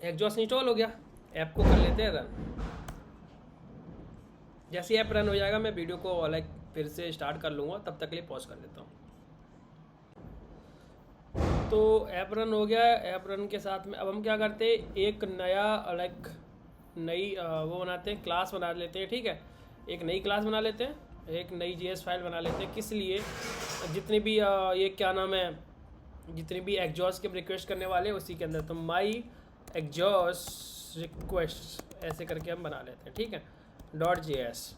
S1: exhaust install हो गया, ऐप को कर लेते हैं रन। जैसे ऐप रन हो जाएगा मैं वीडियो को अलग फिर से स्टार्ट कर लूँगा, तब तक के लिए पॉज कर देता हूँ। तो ऐप रन हो गया, ऐप रन के साथ में अब हम क्या करते हैं, एक नया अलग नई वो बनाते हैं, क्लास बना लेते हैं, ठीक है। एक नई क्लास बना लेते हैं, एक नई JS फाइल बना लेते हैं, किस लिए, जितनी भी ये क्या नाम है, जितनी भी एग्जॉस्ट के रिक्वेस्ट करने वाले हैं उसी के अंदर, तो माई एग्जॉस्ट रिक्वेस्ट ऐसे करके हम बना लेते हैं, ठीक है, .js।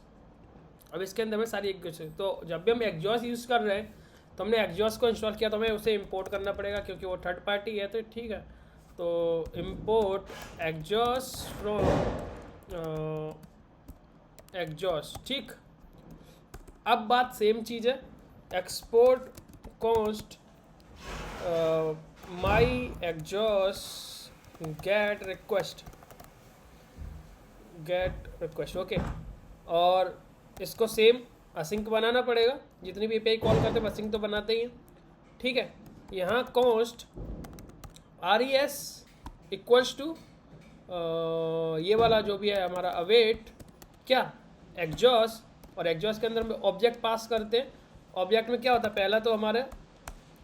S1: अब इसके अंदर में सारी तो जब भी हम एग्जॉस्ट यूज़ कर रहे हैं तो हमने एग्जॉस्ट को इंस्टॉल किया तो हमें उसे इंपोर्ट करना पड़ेगा, क्योंकि वो थर्ड पार्टी है, तो ठीक है। तो इंपोर्ट एग्जॉस्ट फ्रॉम एग्जॉस्ट, ठीक। अब बात सेम चीज़ है, एक्सपोर्ट कॉस्ट माई एग्जॉस्ट गेट रिक्वेस्ट ओके। और इसको सेम असिंक बनाना पड़ेगा, जितनी भी API कॉल करते हैं असिंक तो बनाते ही हैं, ठीक है। यहाँ कॉस्ट RES इक्वल्स टू ये वाला जो भी है हमारा अवेट क्या एग्जॉस्ट, और एग्जॉस्ट के अंदर हम ऑब्जेक्ट पास करते हैं। ऑब्जेक्ट में क्या होता है, पहला तो हमारा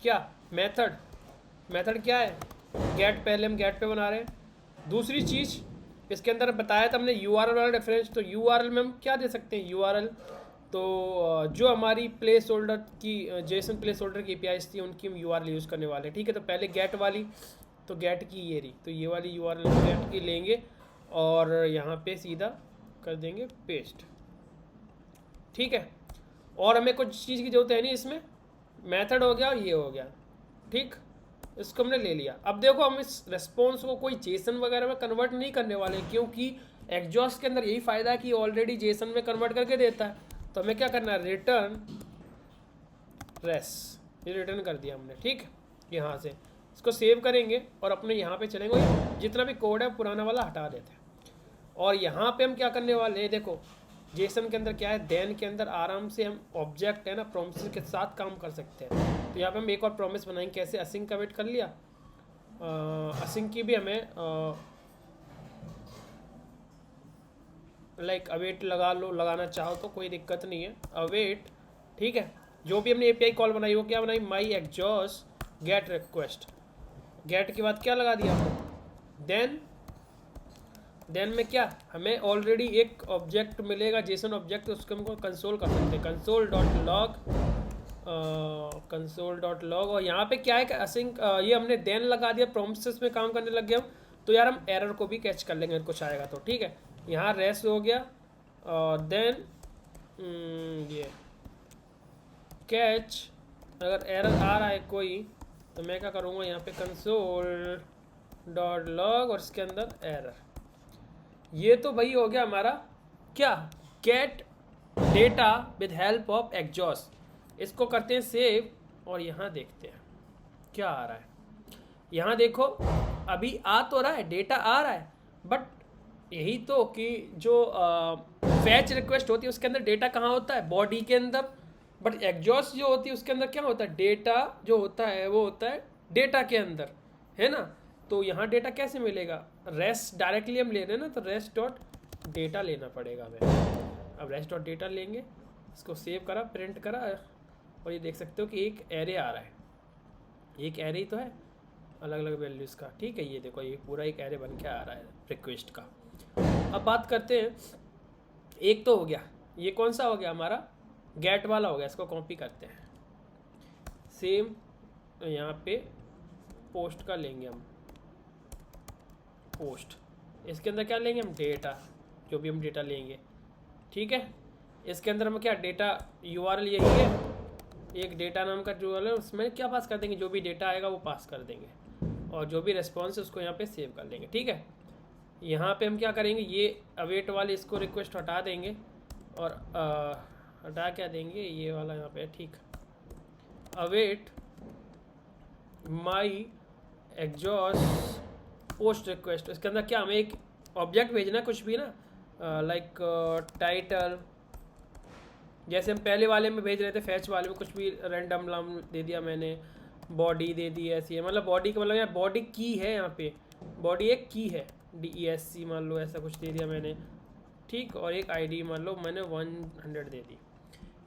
S1: क्या मेथड क्या है, गेट, पहले हम गेट पे बना रहे हैं। दूसरी चीज़ इसके अंदर बताया था हमने URL वाला रेफरेंस, तो URL में हम क्या दे सकते हैं, URL तो जो हमारी प्लेस होल्डर की जेसन प्लेस होल्डर की APIs थी उनकी हम URL यूज़ करने वाले हैं, ठीक है। तो पहले गेट वाली तो गेट की ये रही, तो ये वाली यूआरएल गेट की लेंगे और यहाँ पे सीधा कर देंगे पेस्ट। ठीक है, और हमें कुछ चीज़ की जरूरत है नहीं इसमें, मेथड हो गया और ये हो गया। ठीक, इसको हमने ले लिया। अब देखो हम इस रेस्पॉन्स को कोई जेसन वगैरह में कन्वर्ट नहीं करने वाले, क्योंकि एग्जॉस्ट के अंदर यही फ़ायदा है कि ऑलरेडी जेसन में कन्वर्ट करके देता है। तो हमें क्या करना है, रिटर्न रेस, ये रिटर्न कर दिया हमने। ठीक, यहाँ से इसको सेव करेंगे और अपने यहाँ पे चलेंगे, जितना भी कोड है पुराना वाला हटा देते हैं। और यहाँ पे हम क्या करने वाले हैं, देखो जेसन के अंदर क्या है, देन के अंदर आराम से हम ऑब्जेक्ट है ना प्रोमिस के साथ काम कर सकते हैं। तो यहाँ पे हम एक और प्रॉमिस बनाएंगे, कैसे, असिंक का वेट कर लिया, असिंक की भी हमें लाइक अवेट लगा लो, लगाना चाहो तो कोई दिक्कत नहीं है, अवेट। ठीक है, जो भी हमने एपीआई कॉल बनाई वो क्या बनाई, माई एग्जॉस्ट गेट रिक्वेस्ट, गेट के बाद क्या लगा दिया हमने, देन में क्या, हमें ऑलरेडी एक ऑब्जेक्ट मिलेगा जेसन ऑब्जेक्ट, उसको हमको कंसोल कर सकते हैं, कंसोल डॉट लॉग। और यहाँ पे क्या है कि असिंक ये हमने देन लगा दिया, प्रोमिसेस में काम करने लग गए हम, तो यार हम एरर को भी कैच कर लेंगे कुछ आएगा तो। ठीक है, यहाँ रेस हो गया और देन ये कैच, अगर एरर आ रहा है कोई तो मैं क्या करूँगा, यहाँ पे कंसोल डॉट लॉग और इसके अंदर एरर। ये तो भाई हो गया हमारा क्या, gate data with help of exhaust. इसको करते हैं सेव और यहाँ देखते हैं क्या आ रहा है। यहाँ देखो अभी आ तो रहा है, डेटा आ रहा है, बट यही तो कि जो फैच रिक्वेस्ट होती है उसके अंदर डेटा कहाँ होता है, बॉडी के अंदर, बट एग्जॉस्ट जो होती है उसके अंदर क्या होता है, डेटा जो होता है वो होता है डेटा के अंदर, है ना। तो यहाँ डेटा कैसे मिलेगा, रेस्ट डायरेक्टली हम ले रहे हैं ना, तो रेस्ट डॉट डेटा लेना पड़ेगा हमें। अब रेस्ट डॉट डेटा लेंगे, इसको सेव करा, प्रिंट करा, और ये देख सकते हो कि एक एरे आ रहा है, एक एरे ही तो है अलग अलग वैल्यूज़ का। ठीक है, ये देखो ये पूरा एक एरे बन के आ रहा है रिक्वेस्ट का। अब बात करते हैं, एक तो हो गया, ये कौन सा हो गया हमारा, गेट वाला हो गया। इसको कॉपी करते हैं, सेम यहाँ पे पोस्ट का लेंगे हम, पोस्ट, इसके अंदर क्या लेंगे हम, डेटा, जो भी हम डेटा लेंगे। ठीक है, इसके अंदर हम क्या, डेटा यूआरएल यही है, एक डेटा नाम का जो है उसमें क्या पास कर देंगे, जो भी डेटा आएगा वो पास कर देंगे, और जो भी रिस्पॉन्स है उसको यहाँ पे सेव कर लेंगे। ठीक है, यहाँ पे हम क्या करेंगे, ये अवेट वाले इसको रिक्वेस्ट हटा देंगे और हटा क्या देंगे, ये वाला यहाँ पे। ठीक, अवेट माई एग्जॉस्ट पोस्ट रिक्वेस्ट, इसके अंदर क्या, हमें एक ऑब्जेक्ट भेजना कुछ भी ना, लाइक टाइटल, जैसे हम पहले वाले में भेज रहे थे, फैच वाले में कुछ भी रैंडम नाम दे दिया मैंने, बॉडी दे दी, ऐसी है, मतलब बॉडी का मतलब यहाँ बॉडी की है, यहाँ पे बॉडी एक की है, DESC मान लो, ऐसा कुछ दे दिया मैंने। ठीक, और एक ID मान लो मैंने 100 दे दी।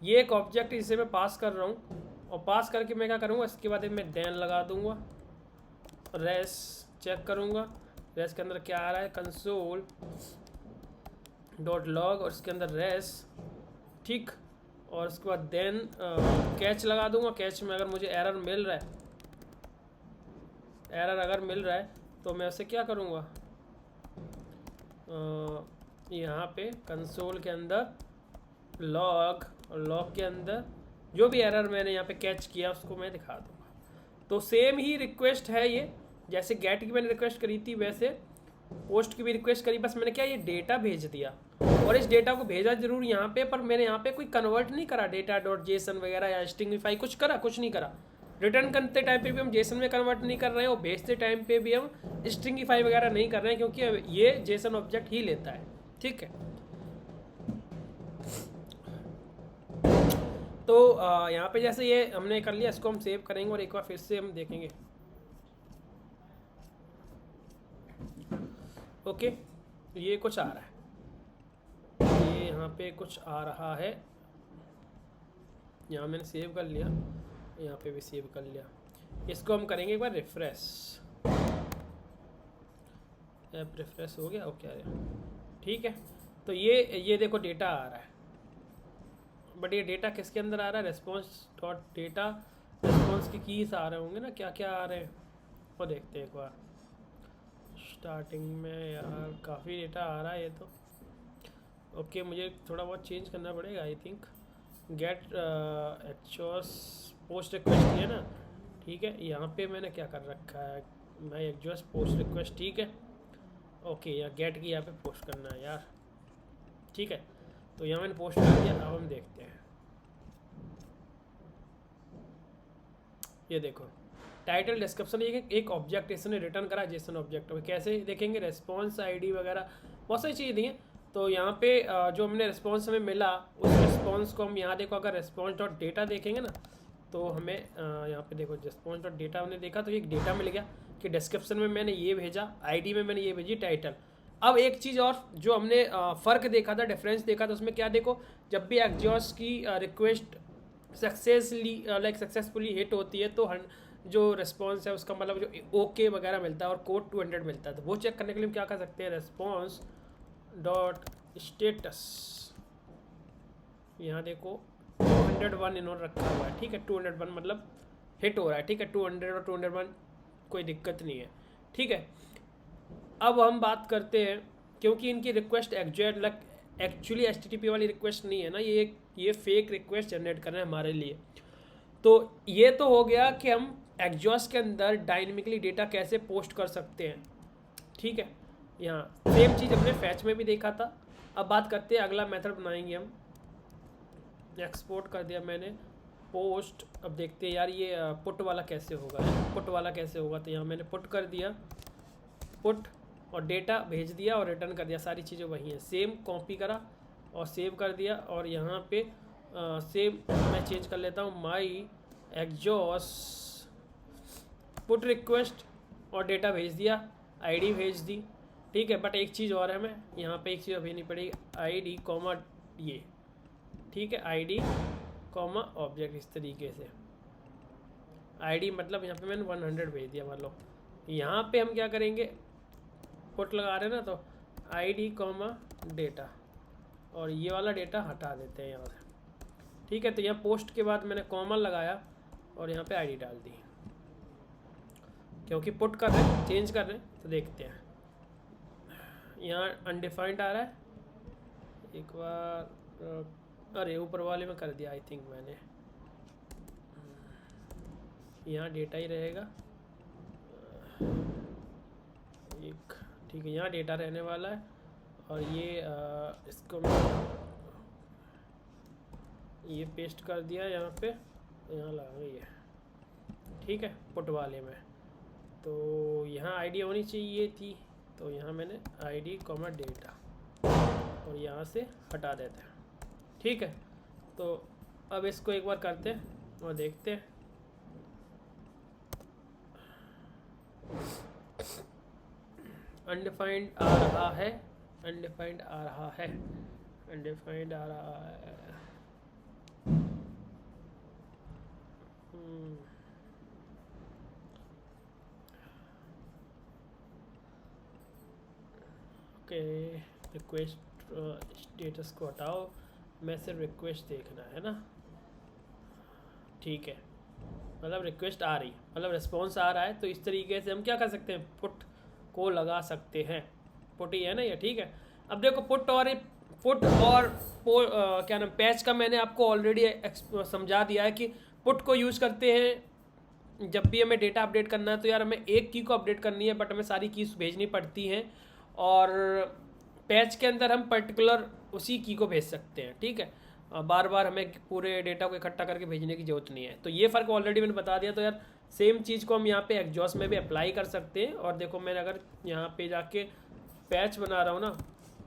S1: ये एक ऑब्जेक्ट जिसे मैं पास कर रहा हूँ, और पास करके मैं क्या करूँगा, इसके बाद मैं देन लगा दूँगा, रेस चेक करूँगा, रेस के अंदर क्या आ रहा है, कंसोल डॉट लॉग और इसके अंदर रेस। ठीक, और उसके बाद देन कैच लगा दूंगा, कैच में अगर मुझे एरर मिल रहा है, एरर अगर मिल रहा है तो मैं उसे क्या करूँगा, यहाँ पे कंसोल के अंदर लॉग, और लॉग के अंदर जो भी एरर मैंने यहाँ पे कैच किया उसको मैं दिखा दूँगा। तो सेम ही रिक्वेस्ट है ये, जैसे गेट की मैंने रिक्वेस्ट करी थी वैसे पोस्ट की भी रिक्वेस्ट करी, बस मैंने क्या ये डेटा भेज दिया, और इस डेटा को भेजा जरूर यहाँ पे, पर मैंने यहाँ पे कोई कन्वर्ट नहीं करा, डेटा डॉट जेसन वगैरह या स्ट्रिंगिफाई कुछ करा, कुछ नहीं करा। रिटर्न करते टाइम पे भी हम जेसन में कन्वर्ट नहीं कर रहे हैं, और भेजते टाइम पे भी हम स्ट्रिंगिफाई वगैरह नहीं कर रहे हैं, क्योंकि ये जेसन ऑब्जेक्ट ही लेता है। ठीक है, तो यहाँ पे जैसे ये हमने कर लिया, इसको हम सेव करेंगे और एक बार फिर से हम देखेंगे। ओके, ये कुछ आ रहा है, ये यहाँ पे कुछ आ रहा है, यहाँ मैंने सेव कर लिया, यहाँ पे भी सेव कर लिया। इसको हम करेंगे एक बार रिफ्रेश, ऐप रिफ्रेश हो गया, ओके आ गया। ठीक है, तो ये देखो डेटा आ रहा है, बट ये डेटा किसके अंदर आ रहा है, रेस्पॉन्स डॉट डेटा, रेस्पॉन्स की कीज आ रहे होंगे ना, क्या क्या आ रहे हैं वो देखते हैं एक बार। स्टार्टिंग में यार काफ़ी डेटा आ रहा है ये तो। ओके मुझे थोड़ा बहुत चेंज करना पड़ेगा I think. Get axios post request है ना, ठीक है। यहाँ पे मैंने क्या कर रखा है, मैं एक्चुअस पोस्ट रिक्वेस्ट, ठीक है। ओके यहाँ गेट की यहाँ पे पोस्ट करना है यार, ठीक है। तो यहाँ मैंने पोस्ट कर दिया। अब हम देखते हैं, ये देखो टाइटल डिस्क्रिप्शन, ये एक ऑब्जेक्ट इसने रिटर्न करा जेसन ऑब्जेक्ट। कैसे देखेंगे, रेस्पॉन्स आईडी वगैरह बहुत सारी चीज़ें दी हैं। तो यहाँ पे जो हमने रिस्पॉन्स हमें मिला उस रिस्पॉन्स को हम यहाँ देखो, अगर रिस्पॉन्स डॉट डेटा देखेंगे ना तो हमें यहाँ पे देखो रिस्पॉन्स डॉट डेटा हमने देखा तो एक डेटा मिल गया कि डिस्क्रिप्शन में मैंने ये भेजा, आईडी में मैंने ये भेजी, टाइटल। अब एक चीज़ और जो हमने फ़र्क देखा था, डिफरेंस देखा था, उसमें क्या देखो, जब भी एक्जॉस की रिक्वेस्ट सक्सेसफुली हिट होती है तो जो रिस्पॉन्स है उसका मतलब जो ओके वगैरह मिलता है और कोड 200 मिलता है। तो वो चेक करने के लिए हम क्या कर सकते हैं, रिस्पॉन्स डॉट स्टेटस, यहाँ देखो 201 इन्होंने रखा हुआ है, ठीक है। 201 मतलब हिट हो रहा है, ठीक है। 200 और 201 कोई दिक्कत नहीं है, ठीक है। अब हम बात करते हैं, क्योंकि इनकी रिक्वेस्ट एक्चुअली HTTP वाली रिक्वेस्ट नहीं है ना, ये फेक रिक्वेस्ट जनरेट कर रहे हैं हमारे लिए। तो ये तो हो गया कि हम एक्जॉस के अंदर डायनेमिकली डेटा कैसे पोस्ट कर सकते हैं, ठीक है। यहाँ सेम चीज़ हमने फैच में भी देखा था। अब बात करते हैं, अगला मेथड बनाएंगे हम। एक्सपोर्ट कर दिया मैंने पोस्ट। अब देखते हैं यार ये पुट वाला कैसे होगा, पुट वाला कैसे होगा। तो यहाँ मैंने पुट कर दिया, पुट और डेटा भेज दिया और रिटर्न कर दिया, सारी चीज़ें वही हैं। सेम कॉपी करा और सेव कर दिया और यहाँ पे सेम मैं चेंज कर लेता हूँ, माई एक्जॉस पुट रिक्वेस्ट और डेटा भेज दिया, आईडी भेज दी, ठीक है। बट एक चीज़ और है, हमें यहाँ पे एक चीज़ भेजनी पड़ेगी, आईडी कॉमा ये, ठीक है। आईडी कॉमा ऑब्जेक्ट, इस तरीके से आईडी मतलब यहाँ पे मैंने 100 भेज दिया मान लो। यहाँ पे हम क्या करेंगे, पुट लगा रहे हैं ना, तो आईडी कॉमा डेटा और ये वाला डेटा हटा देते हैं यहाँ से, ठीक है। तो यहाँ पोस्ट के बाद मैंने कॉमा लगाया और यहाँ पे आईडी डाल दी, क्योंकि पुट कर रहे हैं, चेंज कर रहे हैं। तो देखते हैं, यहाँ अनडिफाइंड आ रहा है, एक बार अरे ऊपर वाले में कर दिया आई थिंक मैंने, यहाँ डेटा ही रहेगा एक, ठीक है। यहाँ डेटा रहने वाला है और ये इसको ये पेस्ट कर दिया यहाँ पे, यहाँ लगा ये, ठीक है, पुट वाले में। तो यहाँ आईडी होनी चाहिए थी, तो यहाँ मैंने आईडी कॉमा डेटा और यहाँ से हटा देते हैं, ठीक है। तो अब इसको एक बार करते हैं और देखते हैं। अनडिफाइंड आ रहा है, अनडिफाइंड आ रहा है, अनडिफाइंड आ रहा है। ओके रिक्वेस्ट स्टेटस को हटाओ, मैं सिर्फ रिक्वेस्ट देखना है ना, ठीक है। मतलब रिक्वेस्ट आ रही, मतलब रिस्पॉन्स आ रहा है। तो इस तरीके से हम क्या कर सकते हैं, पुट को लगा सकते हैं, पुट ही है ना ये, ठीक है। अब देखो पुट और क्या नाम पैच का मैंने आपको ऑलरेडी समझा दिया है कि पुट को यूज़ करते हैं जब भी हमें डेटा अपडेट करना है। तो यार हमें एक की को अपडेट करनी है बट हमें सारी कीज़ भेजनी पड़ती हैं, और पैच के अंदर हम पर्टिकुलर उसी की को भेज सकते हैं, ठीक है। बार बार हमें पूरे डेटा को इकट्ठा करके भेजने की ज़रूरत नहीं है। तो ये फ़र्क ऑलरेडी मैंने बता दिया। तो यार सेम चीज़ को हम यहाँ पे एक्जॉस में भी अप्लाई कर सकते हैं। और देखो मैंने अगर यहाँ पे जाके पैच बना रहा हूँ ना,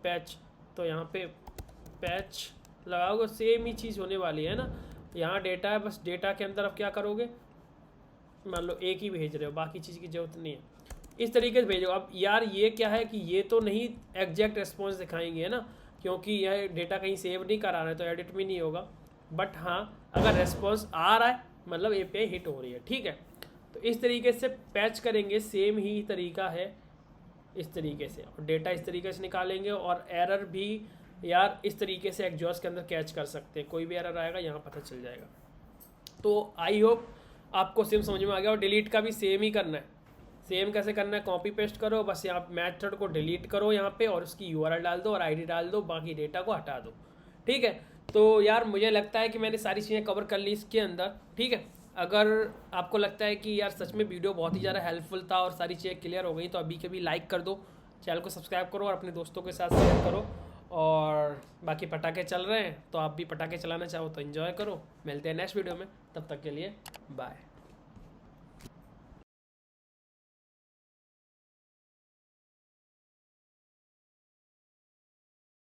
S1: पैच, तो यहाँ पे पैच लगाओगे सेम ही चीज़ होने वाली है ना। यहाँ डेटा है, बस डेटा के अंदर आप क्या करोगे, मान लो एक ही भेज रहे हो, बाकी चीज़ की ज़रूरत नहीं है, इस तरीके से भेजो। अब यार ये क्या है कि ये तो नहीं एग्जैक्ट रिस्पॉन्स दिखाएंगे है ना, क्योंकि यह डेटा कहीं सेव नहीं करा रहा है तो एडिट भी नहीं होगा। बट हाँ अगर रिस्पॉन्स आ रहा है मतलब API हिट हो रही है, ठीक है। तो इस तरीके से पैच करेंगे, सेम ही तरीका है इस तरीके से, और डेटा इस तरीके से निकालेंगे। और एरर भी यार इस तरीके से एक्जॉस के अंदर कैच कर सकते हैं, कोई भी एरर आएगा यहाँ पता चल जाएगा। तो आई होप आपको सेम समझ में आ गया। और डिलीट का भी सेम ही करना है, सेम कैसे करना है, कॉपी पेस्ट करो, बस यहाँ मेथड को डिलीट करो यहाँ पे और उसकी यूआरएल डाल दो और आईडी डाल दो, बाकी डेटा को हटा दो। ठीक है, तो यार मुझे लगता है कि मैंने सारी चीज़ें कवर कर ली इसके अंदर। ठीक है, अगर आपको लगता है कि यार सच में वीडियो बहुत ही ज़्यादा हेल्पफुल था और सारी चीज़ें क्लियर हो गई, तो अभी के भी लाइक कर दो, चैनल को सब्सक्राइब करो और अपने दोस्तों के साथ शेयर करो। और बाकी पटाखे चल रहे हैं, तो आप भी पटाखे चलाना चाहो तो एंजॉय करो। मिलते हैं नेक्स्ट वीडियो में, तब तक के लिए बाय।